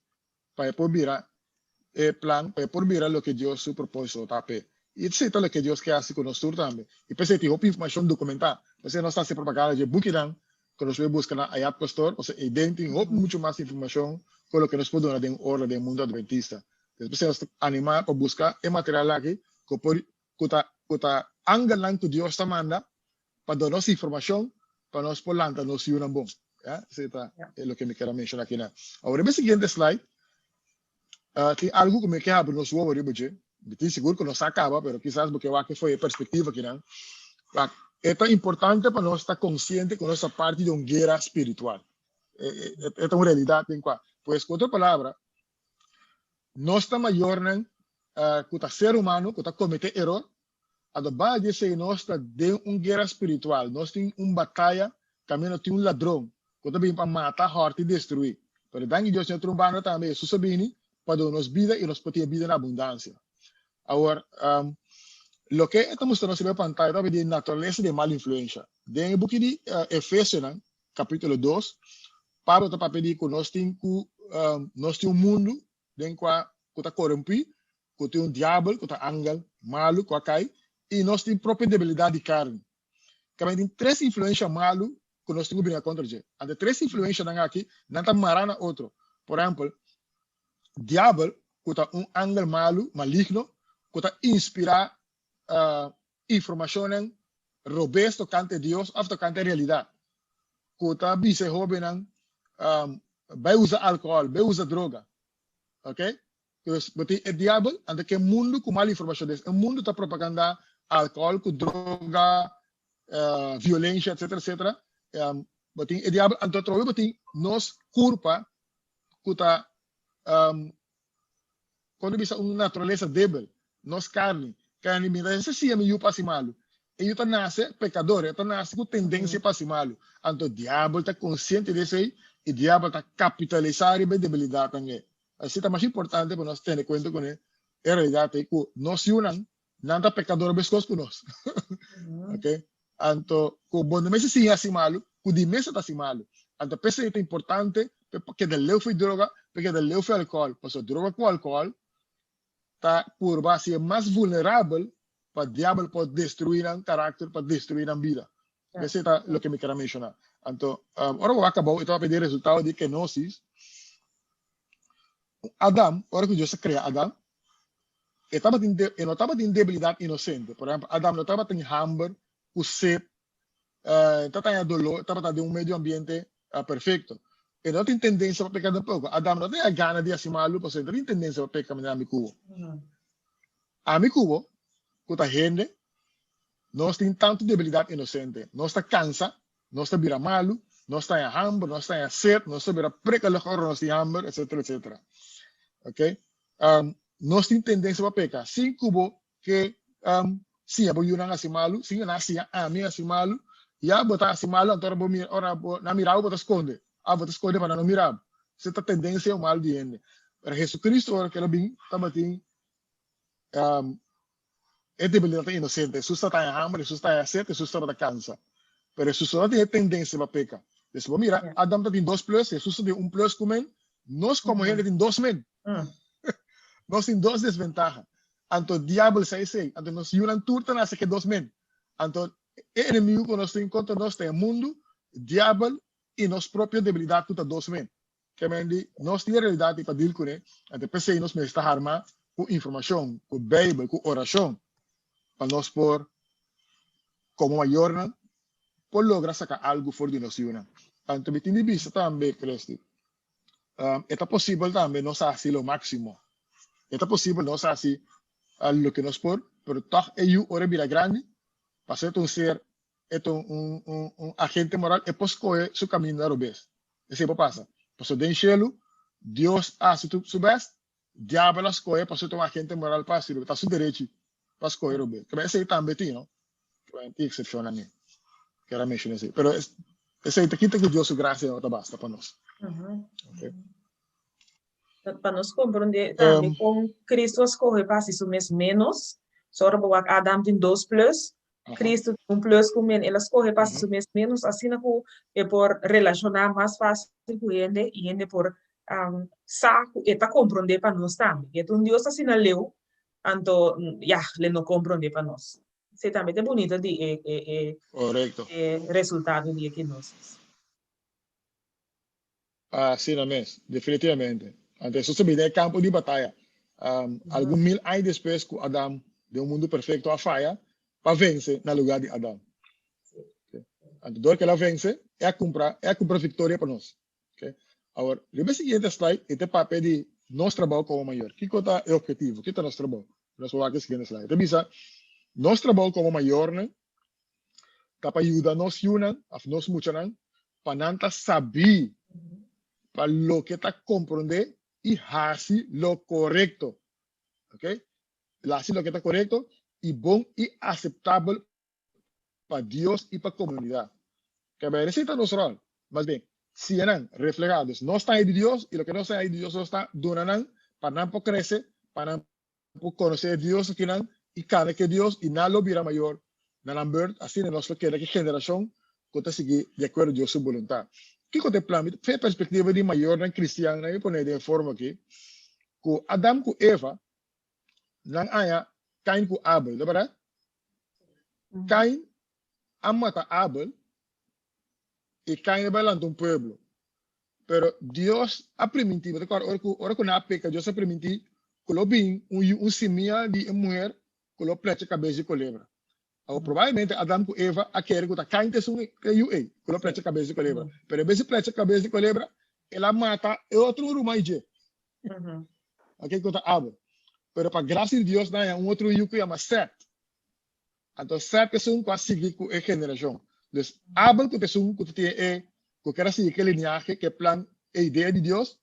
para por virar plan para por virar lo que Deus seu propósito tape e isso é o que Deus quer assim conosco também e pensei que informação documentada você não está se propaganda de buquidan que nós vamos buscar na Ayat Pastor, ou seja, tem muito mais informação com o que nós podemos dar em hora do mundo adventista. Depois nós animar para buscar o material aqui, que está angelando que Deus está manda para dar nossa informação, para nós poder nos ir bom. Isso é o que me quero mencionar aqui. Agora, no seguinte slide, tem algo que me quer abrir nos ovos, estou seguro que não se acaba, mas quizás porque eu foi a perspectiva aqui. É tão importante para nós estar consciente que nossa parte de uma guerra espiritual. É uma realidade em qual, pois, com outra palavra, nós estamos maior que o ser humano que está cometendo erro, a base disso nós estamos de uma guerra espiritual, nós temos uma batalha, também temos ladrão, que está bem para matar, morte e destruir. Mas daí Deus nos trombando também, isso sabine, para dar nos vida e nos poder vida na abundância. Agora, lo que estamos mostrando na pantalla é a natureza de mala influência. Dentro do book de Efésios, capítulo 2, Pablo está para pedir que nós temos um mundo dentro que está corrompido, que tem um diabo, que está ángel, malo, que cai, e nós temos própria debilidade de carne. Também tem três influências malas que nós temos que brigar contra. As três influências aqui, não está marana outro. Por exemplo, diabo, que está um ángel malo, maligno, que está inspirar informação robusta tocante Deus ou tocante realidade. Que está vice jovem vai usar álcool, vai usar droga. Ok? Porque o diabo anda que mundo com mal informação desse. O mundo está propaganda álcool, com droga, violência, etc, etc. Porque o diabo anda trouxe, porque nós culpa que está quando bisa uma natureza débil, nós carne mira, esse sim é meio passe malo. E eu nasce pecador, eu nasce com tendência para se malo. Então o diabo está consciente desse aí o diabo está capitalizando a debilidade também. Assim, é mais importante para nós ter em conta com a realidade que nós unam, não é pecador pescoço com nós. Ok? Então, com bom mês sim assim malo, com de mês está assim malo. Então, pensa que é importante porque de leu foi droga, porque de leu foi álcool, porque droga com álcool está por base mais vulnerável para o diabo pode destruir o caráter, para destruir a vida. Isso é o que me quero mencionar. Então, agora vou acabar, eu estava pedindo resultado de kenosis. Adam, agora que Deus criou Adam, ele não estava em debilidade inocente. Por exemplo, Adam não estava em hambre, o sede, estava em dolor, estava em um meio ambiente perfeito. Ele não tem tendência para pecar um pouco. Adam não tem a gana de assim malo, porque não tem tendência para pecar a amigo. Amigo, que a gente, nós tem tanto debilidade inocente. Nós está cansa, nós está vira malo, nós está em hambre, nós está em sede, nós está vira preca de horror, nós tem hambre, etc, etc. Ok? Nós tem tendência para pecar. Sim, cubo que sim, abo yun assim malo, sim, nasce a mim assim malo, e a botar assim malo, então na mirar, botar esconde. A botar esconde para não mirar. Você está tendência ao mal de ele. Para Jesus Cristo, agora que ele vem, também tem é debilidade inocente. Jesus está em hambre, Jesus está em sede, Jesus está cansa. Mas Jesus não tem tendência para pecar. Después, mira, Adam tem 2 plus, Jesus tem 1 plus com ele, nós como ele tem 2 men. Nós temos 2 desventajas. Então, o diabo sai assim. Então, nós unam turta nessa que 2 men. Então, o inimigo que nós temos contra nós tem o mundo, o diabo e nossa própria debilidade contra 2 men. Que é nós temos realidade para deal com ele. Então, pensei nós mesmos armar com informação, com Bíblia, com oração, para nós por como maior, por lograr sacar algo fora de nós. Então, me tem visto também, Cristi. É possível também nós fazer o máximo. É possível nós fazer lo que nós podemos, pero toch eu ora vira grande, para ser um ser, agente moral, e pode escolher seu caminho na rubês. Isso é o que passa. Porque dentro do cielo, Deus hace su best, diabo escolhe para ser um agente moral para ser, está seu direito para escolher o bem. Que esse aí também tem, não? Que é excepcional, né? Quero mencionar isso. Pero esse aí que Deus graça não basta para nós. Okay? Para nós compreender também com Cristo escolhe para si menos, só para Adam tem 2 plus, Cristo tem 1 plus com ele escolhe para si menos, assim não é por relacionar mais fácil com ele e ele por saco e para compreender para nós também. Então Deus assim não leu, então ele não compreende para nós. Isso também é bonito de resultado de que nós. Sim, mesmo, definitivamente. Então, isso também é campo de batalha. Alguns 1000 anos depois que Adam deu um mundo perfeito a falha, para vencer no lugar de Adam. Okay? Então, dor que ela vence, é a comprar vitória para nós. Okay? Agora, no seguinte slide, este papel de nosso trabalho como maior. Que é o objetivo? Que é nosso trabalho? Nós vamos ver o seguinte slide. Então, nosso trabalho como maior, né? Para ajudar nós, nós muitos, para não saber para lo que está comprender y hacer lo correcto. ¿Ok? Hacer lo que está correcto y bon y aceptable para Dios y para la comunidad. Que necesita nuestro rol. Más bien, si eran reflejados, no están ahí de Dios y lo que no está ahí de Dios no está donando para no crecer, para no conocer a Dios y cada que Dios y nada lo viera mayor. Nada así en nuestra generación que está seguir de acuerdo a Dios su voluntad. Que contemplamos, foi a perspectiva de maior na cristiana, eu ponho de forma aqui, que Adam com Eva, não há Caim com Abel, não é verdade? Caim mata Abel e Caim é balando um povo. Pero Deus a permitido, ora que na peca, Deus a permitido que lo bem semia de mulher que lo plecha cabeça de colebra. Ou provavelmente Adam com Eva a querer que Caim te sungue que lo plecha cabeça de colebra. Pero vezes plecha cabeça de colebra, ela mata e outro rumaije. Ok, que Abel. Pero para graça de Deus, não é outro que chama Seth. Então Seth é quase seguir com a geração. Então Abel que tem que quer seguir aquele linhagem que plan a ideia de Deus,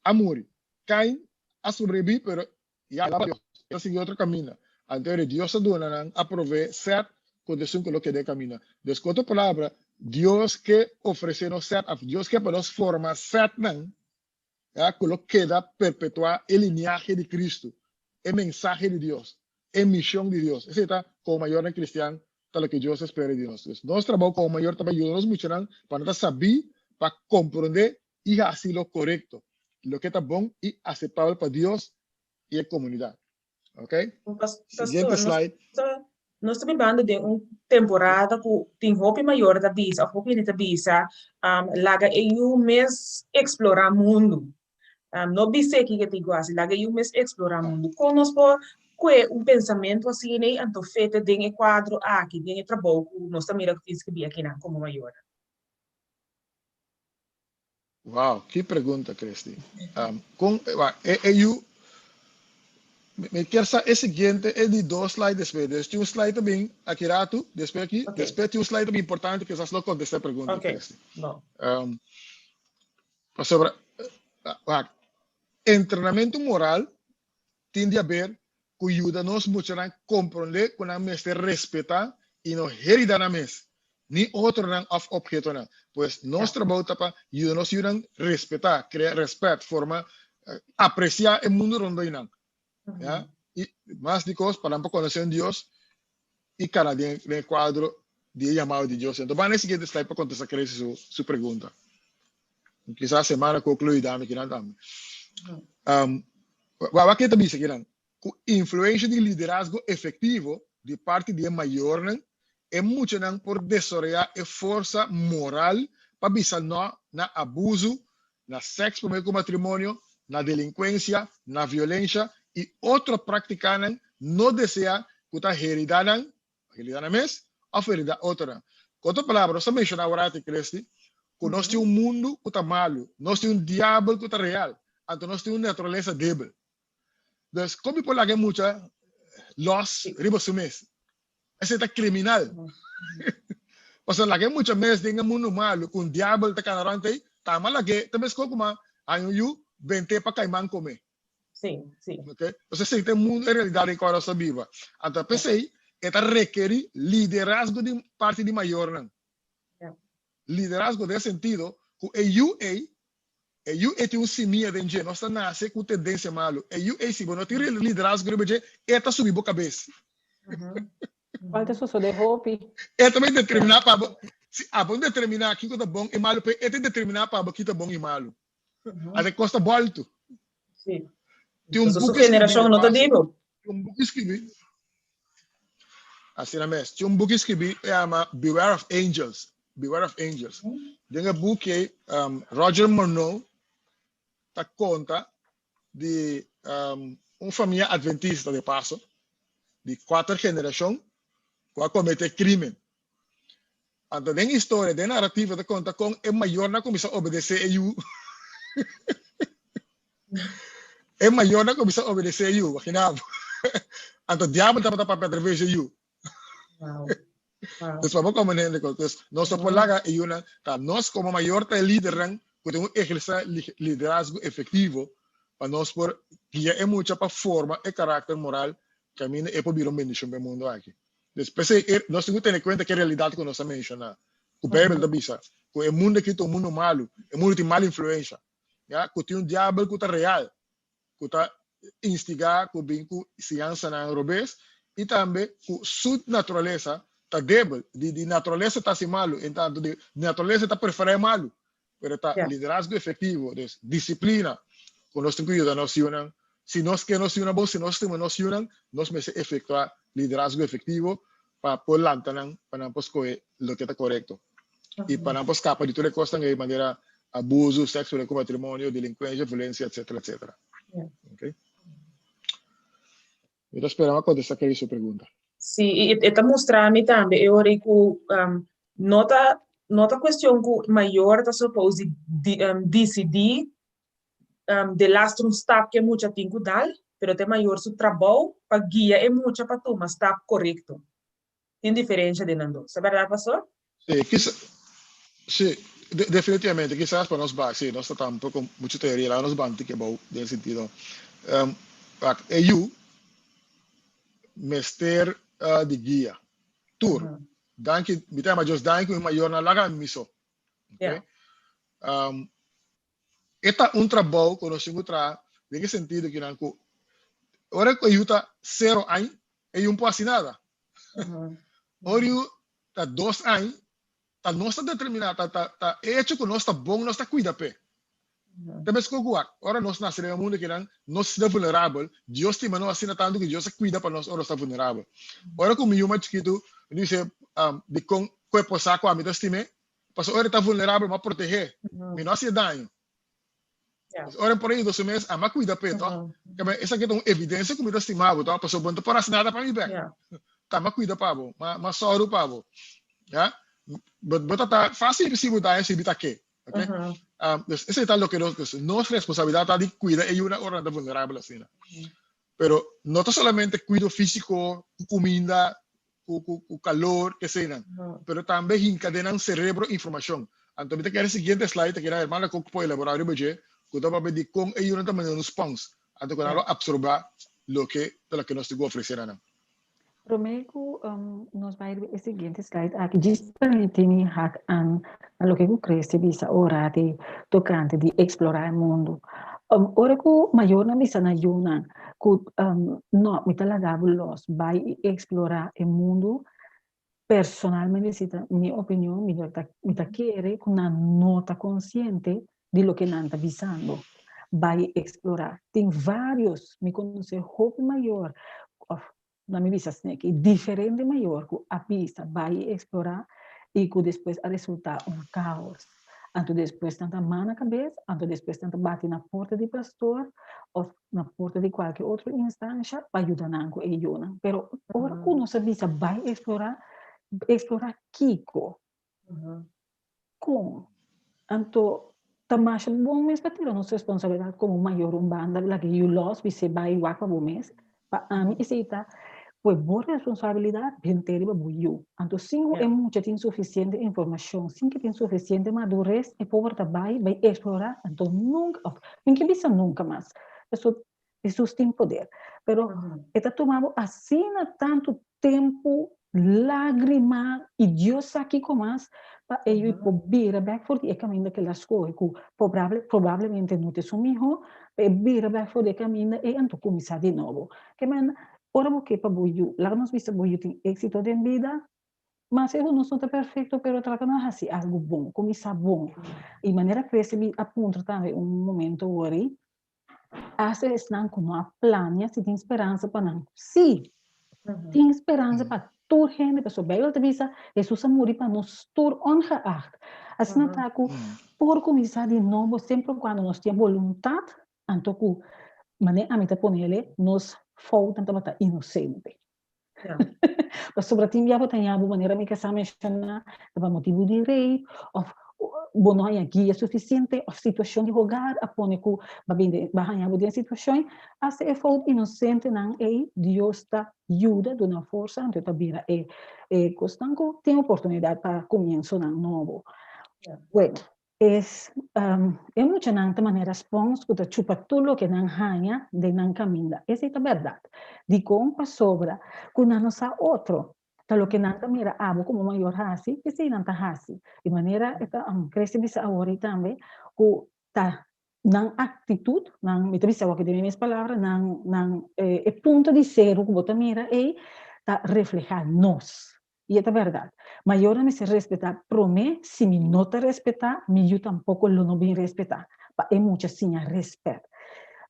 amor. Caim a sobreviver, pero já ela seguir outro caminho. Então Deus a dona a prover Seth condição que lo que de camina. Então outra palavra, Dios que ofrece nos set, Dios que nos forma set, que lo queda perpetuar el linaje de Cristo, el mensaje de Dios, la misión de Dios. Ese está como mayor en cristiano, tal lo que Dios espera de nosotros. Nuestro trabajo como mayor también ayuda mucho para saber, para comprender y hacer lo correcto, lo que está bueno y aceptable para Dios y la comunidad. ¿Ok? Siguiente slide. Nós estamos falando de uma temporada que tem roupa maior da bisa, a roupa da bisa, laga eu mês explorar mundo. Não bisa que tem quase, laga eu mês explorar mundo. Conosco, que pensamento assim, né, anto feito de quadro aqui, de trabalho, nós também temos que ver aqui na como maior. Wow, que pergunta, Cristi. Me quero saber o seguinte, é de 2 slides después. Tem slide também aqui, rato, después aqui. Okay. Después tem slide também importante que você não contestar a pergunta, okay. Cristi. No. Sobre treinamento moral tem de haver que ajuda-nos muito a compreender, que nós respeitar e não heredar na mesa. Ni outro não objeto não. Pois nosso trabalho para ajuda-nos a respeitar, criar respeito, forma, apreciar o mundo onde nós. ¿Ya? Y más de cosas para conocer a Dios y cada día en el cuadro de llamado de Dios. Entonces, van a siguiente slide para contestar su pregunta. Quizás la semana concluida, me quieran también. ¿Qué te dice, quieran? Influencia de liderazgo efectivo de parte de mayor es mucho por desarrollar fuerza moral para visar na abuso, na sexo por meio do matrimônio, na delinquência, na violência e outros praticantes não desejam que a heredada mesmo ou heredada outra. Com outra palavra, você mencionou agora que nós temos mundo que está malo, nós temos diabo que está real, então nós temos natureza débil. Então, como por lá que muita los ribosumes, esse é criminal. Porque lá que muita vez tem mundo malo, com diabo está canarante, tá mal lá que também se como ayo 20 para caimán comer. Sim, sim. Okay? Você sei tem mundo em realidade em qual você vive. Então pensei, esta requer liderazgo de parte de maior, não? Liderazgo nesse sentido, que eu tem um semia de gente, nós nasce com tendência malo. Eu se não tem liderazgo de gente, esta subir a cabeça. Qual é o seu de roupa? É também determinar para se a bom determinar aqui que tá bom e malo, é determinar para que tá bom e malo. Até custa volto. Sim. Tem um book geração não tá digo. Um book escrevi. Assim na mes. Tem um book escrevi chama Beware of Angels. Beware of Angels. Tem um book que Roger Morneau tá conta de família adventista de passo de 4 gerações que comete crime. Então, tem história, tem narrativa de conta com é maior na comissão obedecer a eu. É maior na comissão obedecer a eu, imaginava. Então, o diabo está para através de eu. Então, vamos compreender que nós por lá nós como maior tá líder, podemos exercer liderazgo efetivo para nós por guiar é muito para forma e caráter moral que a mim é para vir uma bendição para o mundo aqui. Depois, nós temos que ter em conta que a realidade que nós mencionamos. O Bíblia da Bisa, que o mundo aqui é um mundo malo, é um mundo de mala influência. Que tem um diabo que está real, que está instigado, que vem com ciência na robês, e também que sua natureza está débil, de natureza está assim malo, então de natureza está preferir malo, mas está liderazgo efetivo, disciplina, que nós temos que ajudar nós unam. Se nós queremos unir bom, se nós temos nós unam, nós vamos efetuar liderazgo efetivo para por lantanan para nós escolher o que está correto e para nós escapar de toda coisa de maneira abuso, sexo, matrimônio, delinquência, violência, etc, etc. Okay? Eu esperava contestar aquela sua pergunta. Sim, e está mostrando também, eu acho que nota questão que maior está suposto decidir de lastro step que muita tem que dar, pero tem maior seu trabalho para guiar é muita para tomar step correto. Tem diferença de nando. É verdade, pastor? Sim, definitivamente. Quizás para nós, sim, nós estamos com muita teoria lá, nós vamos ter que bom nesse sentido. Eu, mestre de guia, tour, danke, bitama just danke o maior na laga miso. Okay? Esta trabalho que nós temos tra, de que sentido que não ora que eu tá 0 anos e não posso nada. Ora eu tá 2 anos, tá nossa determinada, tá hecho que nós tá bom, nós tá cuida pé. Também se coguar. Ora nós nascemos mundo que nós está vulnerável, Deus tem mano assim tanto que Deus cuida para nós, ora está vulnerável. Ora como eu mais chiquito, dice de com corpo saco a me estime, parce ora está vulnerável, mas proteger, me não se dano. Ora por aí 2 meses, a cuida pé, tá? Essa aqui é uma evidência que me estimado, tá? Passou bom para nada para mim bem. Tá, mas cuida para bo, mas só o para bo. Já? Bota tá fácil de se mudar esse bita aqui. Okay? Esse é tal que nossa responsabilidade tá de cuidar e uma hora de vulnerável assim. Pero não tá solamente cuido físico, comida, o calor, que seja, pero também encadena um cerebro informação. Então, me quer o seguinte slide que era hermana que pode elaborar o budget, que dá para ver como e uma também nos spons, então quando ela absorba lo que nós te oferecerá. Romeo nos vai ver o seguinte slide aqui disponibilidade hack an lo que cresce bisa ora de tocante de explorar o mundo. Ora que maior na missa na yuna que no me talagavo los vai explorar o mundo personalmente minha opinião me tá querer com uma nota consciente de lo que não está visando vai explorar tem vários me conhecer hope maior na minha vista que diferente maior que a pista vai explorar e que depois a resultar caos então depois tanta mão na cabeça então depois tanta bate na porta do pastor ou na porta de qualquer outra instância para ajudar com ele pero ora que nossa vista vai explorar Kiko com então tamasha bom mês para ter a nossa responsabilidade como maior banda la que you lost você vai igual para o mês para a mim isso está foi boa responsabilidade bem terrible para eu então sim é muito tem suficiente informação sim que tem suficiente madurez e poder vai explorar então nunca nem que bisa nunca mais isso tem poder pero está tomando assim tanto tempo lágrima e Deus aqui com mais para ele poder back for the caminho que las coisas que provavelmente não te sumiu e vir back for the caminho e então começar de novo que man ora porque para buio lá nós vista buio tem êxito de vida mas eu não sou perfeito pero tratando assim algo bom começar bom e maneira que recebi a ponto também momento ori hace estão com uma plania se tem esperança para não sim tem esperança para toda gente, para sua bela visa, Jesus morreu para nós todos ongeacht. Assim não está por começar de novo, sempre quando nós temos vontade, então que maneira a mim te ponele, nós falta tanto para inocente. Mas sobre ti já vou a maneira me que se menciona, para motivo de rei, ou não há guia suficiente, ou situação de rogar, a pôr que vai ganhar a situação, assim é falta inocente não é Deus está ajuda de uma força, então está vira é constante tem oportunidade para começar um novo. Bueno, é muita nanta maneira spons que chupa tudo que não ganha de não caminha. Essa é a verdade. De como sobra, que não sa outro. Tal que não mira abo como maior hasi, que se não tá hasi. De maneira esta cresce bisa agora também, que tá não atitude, não me triste o que de minhas palavras, não é ponto de ser o que você mira e tá reflejar nós. E é a verdade. Maior me se respeitar, para mim, se me não te respeitar, eu tampouco não vou respeitar. É muito assim, respeito.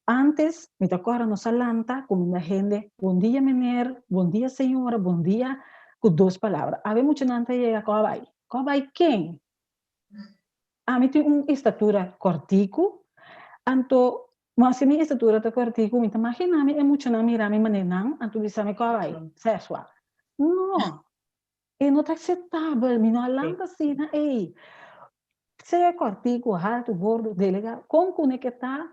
Antes, me tocava nossa lanta, com a gente, bom dia, menino, bom dia, senhora, bom dia, com 2 palavras. Havia muita gente que chega, qual vai quem? A mim tem uma estatura cortico, então, mas se minha estatura está cortico, me imagina, é muito não mirar me maneira, então, me qual vai? Sexual. Não. E não está aceitável, me não alanta assim, ei, seja cortico, alto, gordo, delegado, como conectar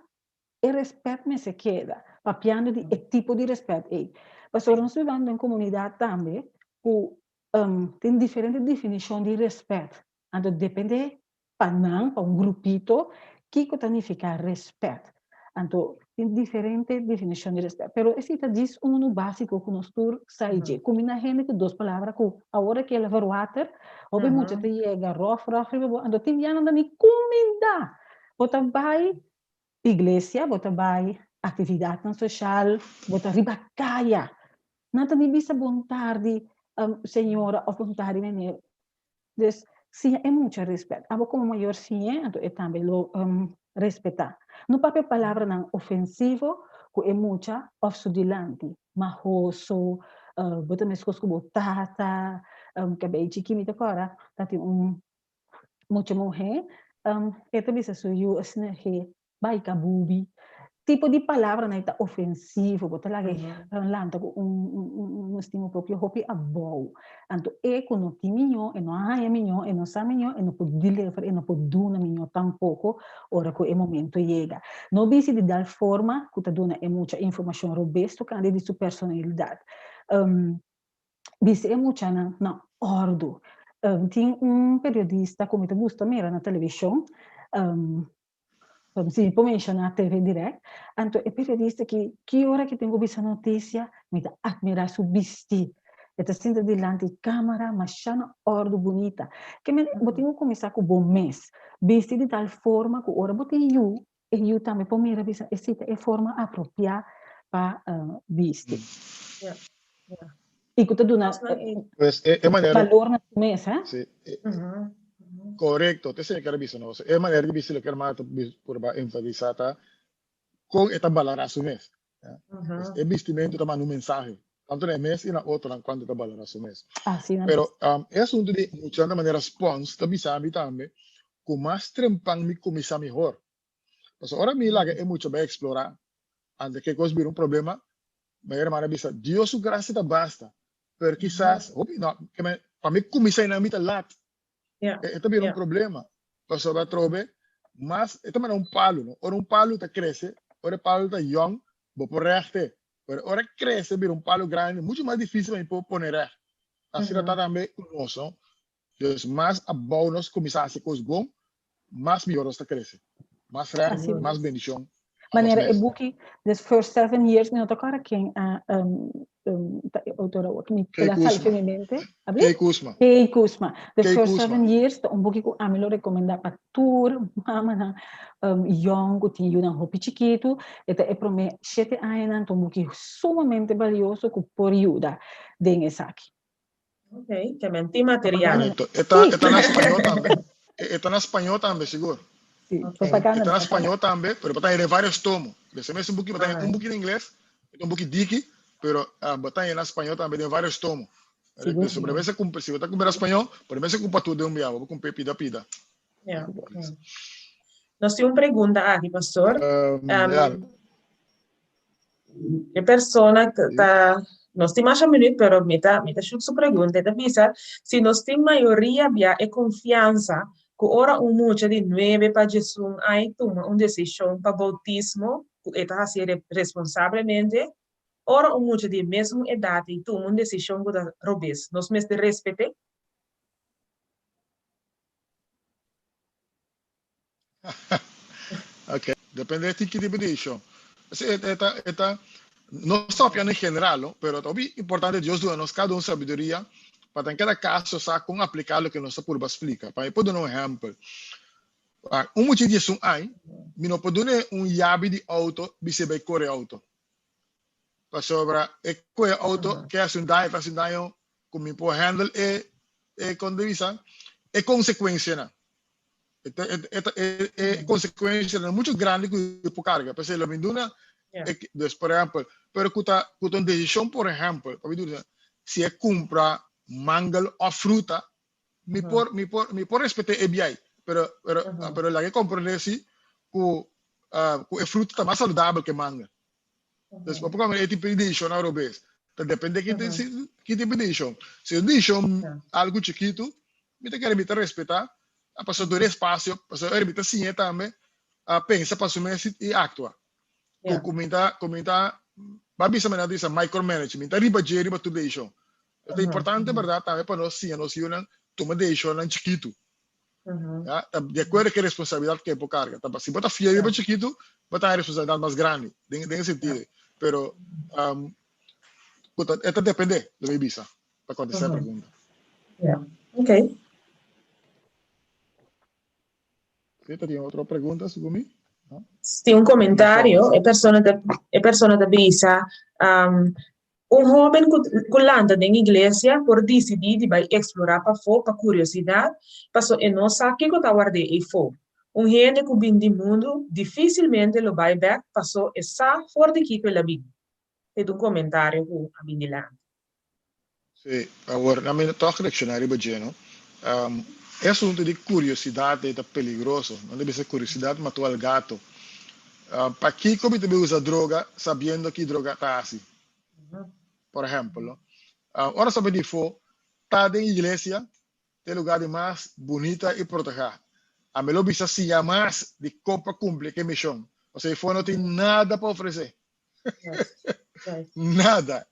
e respeito me se queda, papiando de tipo de respeito, ei. Mas nós vivemos em comunidade também, que tem diferente definição de respeito, então depende para um grupito, que significa respeito. Então, tem diferente definição de respeito. Pero esse diz um básico que nós tur sai de. Combina gente que duas palavras que a hora que ela vai water, ou bem muito te chega rough, ando te viando da mi comida. Bota vai igreja, bota vai atividade social, bota riba caia. Nada me bisa bom tarde, senhora, ou bom tarde, menino. Dus sim, é muito respeito. Abo como maior sim, então é também lo respeitar. No papel palavra não ofensivo, que é muita ofsudilante, mahoso, bota mescos como botata, cabelo chiquimita agora, tá tem muita mulher, é também se suyu assim é, vai cabubi. Tipo de palavra não é ofensivo, bota lá que lanta com estimo próprio hobby a bom. Então é quando não tem minho, e não há minho, e não sabe minho, e não pode deliver, e não pode dar minho tampouco, ora que o momento chega. Não bisa de dar forma, que te dona é muita informação robusta, que de sua personalidade. Bisa é muita na ordo. Tem periodista, como te gusta mira na televisão, se può mencionare TV direct, anto è periodista che ora che tengo questa notizia mi da ammira su visti e te sento davanti alla camera ma sono ordo bonita che me botingo come sa con buon mes visti di tal forma che ora botingo e io también può mira visa e sita è forma appropriata pa visti e che tu dona pues é maneira valor na mesa sí, correcto, te sei que era visto, no? É maneira que visto lo que era por enfatizar com esta valoração mês. É vestimento também no mensagem, tanto no mês e na outra quando está valoração mês. Pero é assunto de muita maneira spons, também sabe também, com mais trempang me começar melhor. Então, agora me lá é muito bem explorar, antes que coisa vir problema, mas era maravilhoso. Deus sua graça tá basta, porque quizás, para mim começar na mitad lat. É também problema. Porque vai trobe, mas é também palo, não? Ora palo tá cresce, ora palo tá young, vou por rechte. Ora cresce, vira palo grande, muito mais difícil para pôr rechte. Assim tá também conosco. Dus mais a bônus começar a ser coisa bom, mais melhor está cresce. Mais rechte, mais bendição. Maneira é buki, this first 7 years, não tocar quem a autora que me pela salve em mente. Kei Kusma. Kei Kusma. The first 7 years, buki ko amilo recomenda para tour, mama na young, que tinha um hobby chiquito, é para mim 7 anos, então buki sumamente valioso que por ajuda den aqui. Ok, que menti material. Está na espanhol também. Está na espanhol também, seguro. Está na espanhol também, pero está em vários tomos. Desse mês um pouquinho em inglês, um pouquinho dique, pero está em espanhol também tem vários tomos. Sobre vez se cumpre, se você cumpre espanhol, por vez se cumpre tudo um dia, vou cumprir pida. Nós temos uma pergunta aqui, pastor. A pessoa que está nós temos mais um minuto, pero me chuta sua pergunta. Ele pensa, se nós temos maioria e confiança, que ora muita de 9 para Jesus, aí toma uma decisão para bautismo, que está a ser responsavelmente, ora muita de mesma idade, e toma uma decisão que está robês. Nós mesmos respeitamos? Ok, depende de que tipo de decisão. No está en general, pero también es importante Dios darnos cada una sabiduría para en cada caso con aplicar lo que nuestra curva explica. Para poder dar un ejemplo. Muchas veces no puedo dar llave de auto, se va a correr auto. Para sobre el auto que hace un daño, como me puedo handle cuando divisa, es consecuencia. Es consecuencia mucho grande que puedo cargar. Pero si lo minduna, dus, por ejemplo, pero con una decisión, por ejemplo, si es compra mango o fruta, me por respetar el bien, pero la que compro es que fruta está más saludable que mango. Entonces, por ejemplo, el tipo de decisión ahora ves, depende de qué tipo de decisión. Si es decisión algo chiquito, me te quiero respetar, a pasar do espacio, pasar a sim também, a pensar para assumir e actuar. Comentar, babi sa manada sa micromanagement, riba tudo isso. É importante, verdade, também para nós sim, nós não tomar decision ng chiquito. ¿ya? De acuerdo a qué responsabilidad que por carga. Si vos estás fiel y chiquito, vos tenés responsabilidad más grande, en ese sentido. Pero esto depende de mi visa, para contestar la pregunta. Ok. ¿Sí? ¿Tiene otra pregunta sobre mí? ¿No? Tem um comentário, é persona da visa, um jovem que landa na igreja por decidir de vai explorar para fora, para curiosidade, passou e não sabe o que está guardando e for. Um gente que vem do mundo, dificilmente lo vai back, passou e sabe fora de que pela vida. É um comentário que a mim lá. Sì, ahora, a mí todo reaccionario lleno. Es asunto de curiosidad, es peligroso. No debe ser curiosidad, mató al gato. ¿Para qué como te usa droga sabiendo que droga está así? Por ejemplo, ahora sabe de fo, está en iglesia, el lugar más bonita y protegida. A mí lo visa si ya más de copa cumple que misión. O sea, fo no tiene nada para ofrecer. Nada.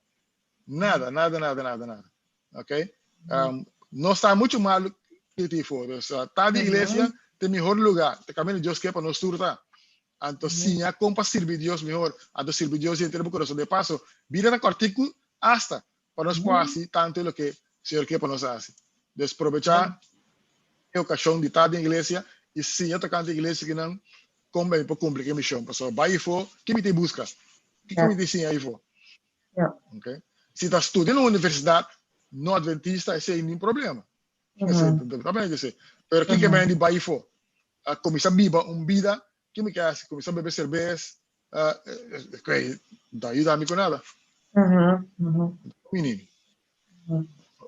Nada. ¿Ok? No está mucho mal que te fue. O sea, está de iglesia, de mejor lugar. Te camino Dios que para no surta. Entonces, si ya compa sirve Dios mejor, entonces sirve Dios y el tiempo corazón de paso. Mira el artículo hasta para nos pueda así tanto lo que el Señor que para nos hace. Entonces, aprovechar la ocasión de estar de iglesia y si ya tocando iglesia que no come para cumplir la misión. Pues, vaya y fue, ¿qué me te buscas? ¿Qué me te enseña ahí fue? Okay? Se está estudando na universidade não adventista, esse é nenhum problema. Pero que me de baixo for, começar a beber vida, que me quer começar a beber cerveja, não ajuda com nada. Menino,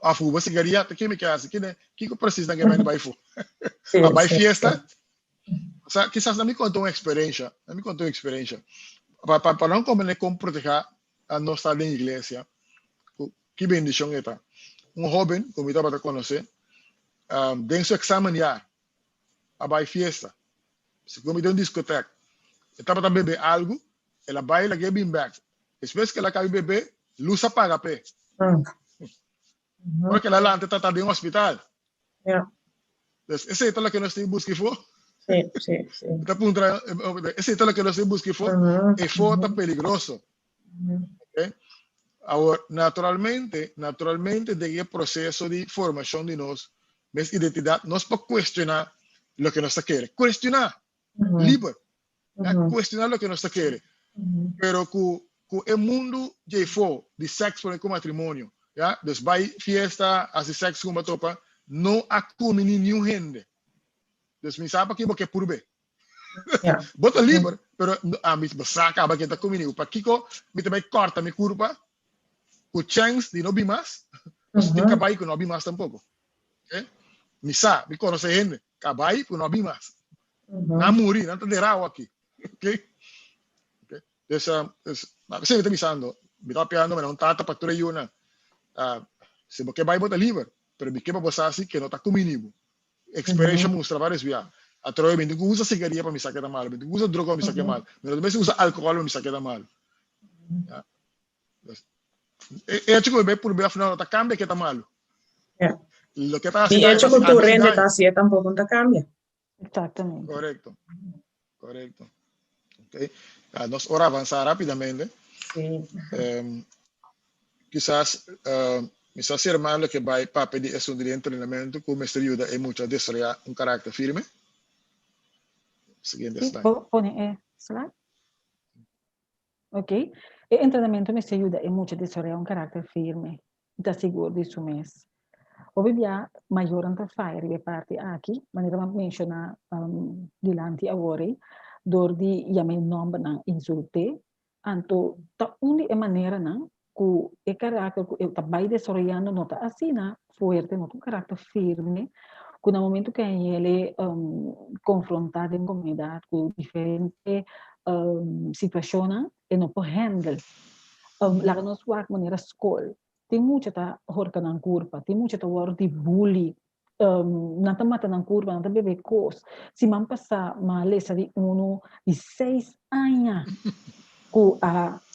a fuga cigarette, que me quer que precisa que me de baixo for? A baixo fiesta, quizás não me contou uma experiência, para não comer como proteger a nossa na igreja. Que bendición esta. Un joven, como estaba a conocer, en su examen ya, a la fiesta, se cometió en discoteca, estaba a beber algo, y la baila que bien back. Después que la acaba de beber, luz apaga, pe. Porque la lante está en un hospital. Entonces, ese es lo que nos buscando. Sí. Ese es lo que nos buscando. Y fue tan peligroso. ¿Okay? Ahora, naturalmente, de el proceso de formación de nuestra identidad, nos puede cuestionar lo que nos quiere. Cuestionar, libre, cuestionar lo que nos quiere. Pero con el mundo de sexo con matrimonio, ¿ya? Entonces, va fiesta, hace sexo con topa, no acumula ningún gente. Entonces, me sabe que porque por ver. Bota libre, pero a mí me saca para que está comiendo. Para que me também corta mi curva. Com chance de não vir mais, você tem que acabar com não vir mais tampouco. Okay? Me sabe, me conhece gente, acabar com não vir mais. Não morrer, não tem rau aqui. Ok? Então, você está avisando, me está pegando, mas não está para tudo aí, né? Se você vai botar livre, mas me quer para você assim que não está comigo. Experiência mostra várias vezes. Através de que usa cigarrilha para me sacar da mal, de que usa droga para me sacar mal, mas também se usa álcool para me sacar da mal. Hecho que por ver afinal está cambia que está malo. Lo que está haciendo. Y hecho que tu rende está así tampoco no cambia. Exactamente. Correcto. Okay. Nos ahora avanzar rápidamente. Sí. Quizás mis hermanos que va a pedir es un día de entrenamiento que me ayuda y mucho a desarrollar un carácter firme. Siguiente slide. Pone slide. Ok. El entrenamiento me ayuda mucho a desarrollar un carácter firme. Está seguro de su mes. Obviamente, mayor antifire de parte aqui, maneira que mencionar delante agora, door die ja mijn naam na insulte, anto ta undi maneira na que o carácter que eu tá vai desarrollando nota assim na fuerte, nota carácter firme, que no momento que ele confrontado em comunidade com diferente situações, ele não pode handle. Lá que nós vamos maneira escola, tem muito tá horca na curva, tem muito tá horca de bully, não tá mata na curva, não tá bebê cos. Se man passar uma lesa de 6 anos, que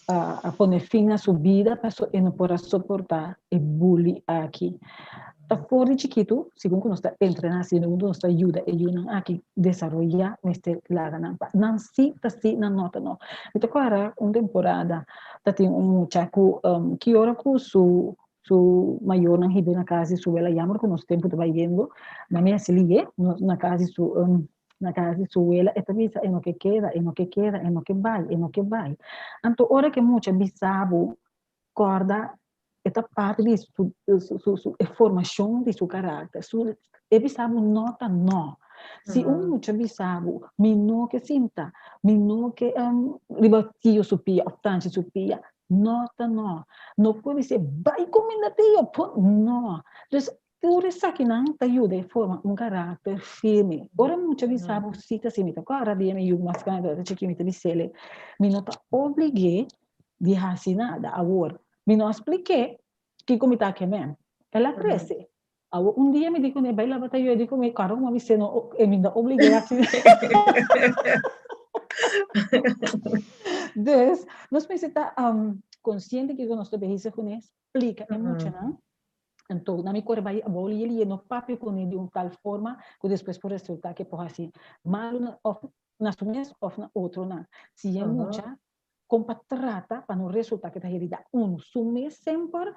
a poner fim na sua vida, passou e não pode suportar o bully aqui. Está fuori chiquito, según que nos está entrenando, según nos está ayuda a que desarrollar este lagan. Não sí, não nota no. Me tocou agora uma temporada, tá tem muchacho que ora com su maior na hibe na casa su ela yamar com nosso tempo vai vendo, na minha se ligue na casa su ela esta visa é no que queda, é no que queda, é no que vai, é no que vai. Anto ora que mucha bisabo corda esta parte de su formação de su caráter, e bisabo nota no. Se mucha bisabo, mino que sinta, mino que ribatio su pia, optante su pia, nota no. No pode ser, vai comida tio, no. Então, tudo isso aqui não te ajuda a formar caráter firme. Ora, muita bisabo cita assim, agora viene eu mascando, eu tinha que me dizer, me não te obriguei de fazer nada agora. Me não expliquei que como está que mesmo. Ela cresce. Um dia me dijo, vai lá batalha, eu digo, me caro, mas você não, me não obriguei a fazer. Então, nós precisamos consciente que nós devemos explica é muito, não? Então, na minha cor vai a bola e ele no papel com ele de uma tal forma que depois por resultar que por assim mal na sumés ou na outro não. Se é muita compatrata para não resultar que está herida sumés sempre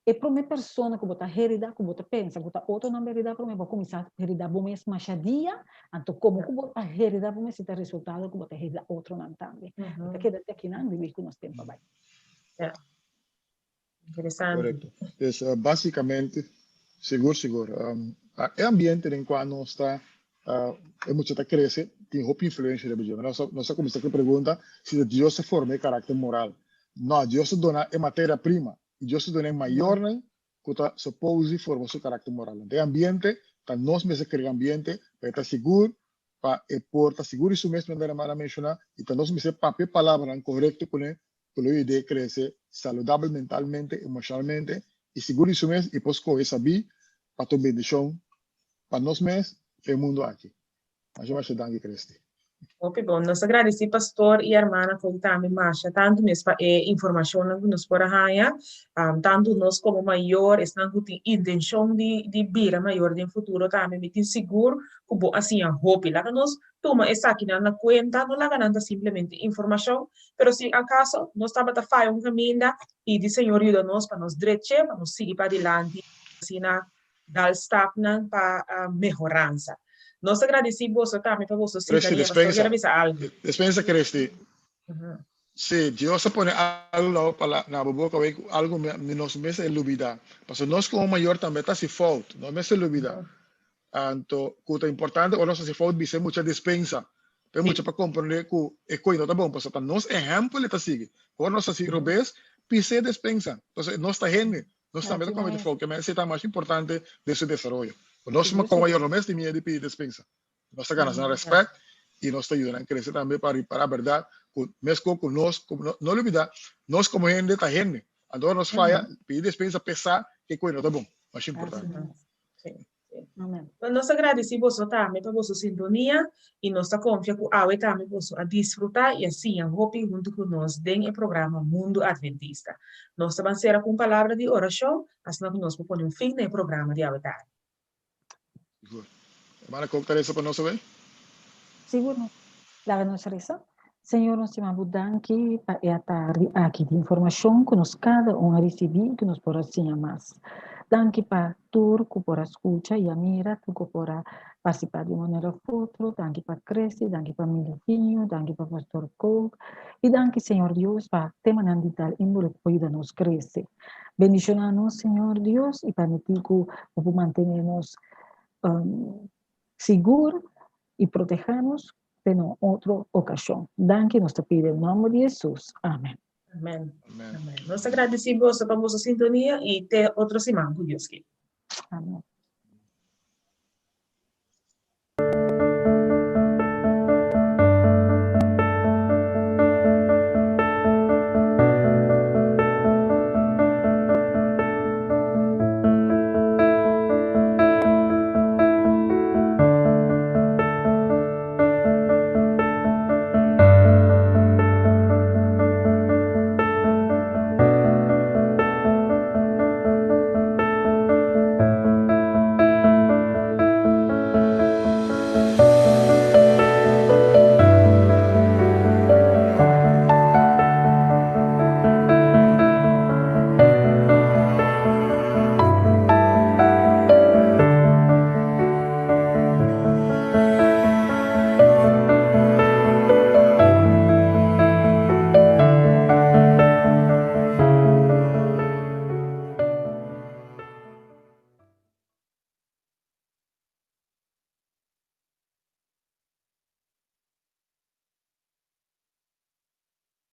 é para uma pessoa que bota herida, que bota pensa, que bota outra não herida para mim vou começar herida bom mês machadia, então como que bota herida bom mês está resultado que bota herida outro não também. Então que daqui aqui não vive com nós tempo vai. Interessante. Correcto. Então, basicamente, seguro. É ambiente em qual nós está, é muito que cresce, tem muita influência da religião. Nós começamos a perguntar se Deus se forma em caráter moral. Não, Deus se dona é matéria-prima. E Deus se dona é maior, né? Que se pode formar seu caráter moral. Então, ambiente, tá nós mesmos criar ambiente, para estar seguro, para estar seguro isso mesmo, para mencionar, e tá nós mesmos papel palavra correto com ele, pelo ideia de crescer saudável mentalmente, emocionalmente, e seguro isso mesmo, e posso correr saber, para tua bendição, para nós mesmos, e o mundo aqui. Mas eu acho que crescer. Ok, bom, nós agradecemos pastor e irmã com também Masha, tanto mesmo informação que nos por arranhar, tanto nós como maior, estamos com intenção de vir a maior no futuro também, me tem seguro, como assim a hope, lá que nós toma essa aqui na conta, não lá ganhando simplesmente informação, mas se acaso nós estamos a fazer caminho e de Senhor ajuda nós para nos direito, para nos seguir para adiante, assim na dar step para melhorança. Nós agradecemos também para você, sintonia, dispensa, Cristi. Se Deus se põe algo na boca, algo menos me se olvida. Porque nós como maior também está se falta, não me se olvida. Então, que é importante, ou nós se falta, dizer muita dispensa. Tem muito para compreender que é coisa tá bom, porque nós exemplo ele está seguindo. Quando nós assim robês, pise dispensa. Então, nós está gente, nós também como de falta, que me é mais importante desse desenvolvimento. Nós como maior no mês de minha de pedir dispensa. Nós ganhamos respeito e nós ayudamos a crecer também para a verdade, mesmo com nós, não olvidar, nós como gente está gente. Então nós falla, pedir dispensa, pensar que coisa está bom, mais importante. Sim. Nós agradecemos também por sua sintonia e nós confiamos que a também a desfrutar e assim a hope junto com nós dentro do programa Mundo Adventista. Nós vamos ser com palavra de oração, assim que nós podemos fim no programa de tarde. Hermana, ¿cómo está eso para nosotros? Seguro. La nossa reza. Senhor, nós te danke para a tarde aqui de informação que nós cada um recebi, que nós podemos assim mais. Danke para tu que por escuta e a mira, tu que por participar de maneira outra. Danke para Cresce, danke para Militinho, danke para Pastor Cook. E danke, Senhor Deus, para tema nandital índole que pode nos crescer. Bendicionamos, Senhor Deus, e permitir que mantenhamos seguro e protejamos en otra ocasión. Danke nos te pide en nombre de Jesús. Amén. Amén. Amén. Nos agradecemos por vuestra sintonía y te otro semana con Dios. Amén.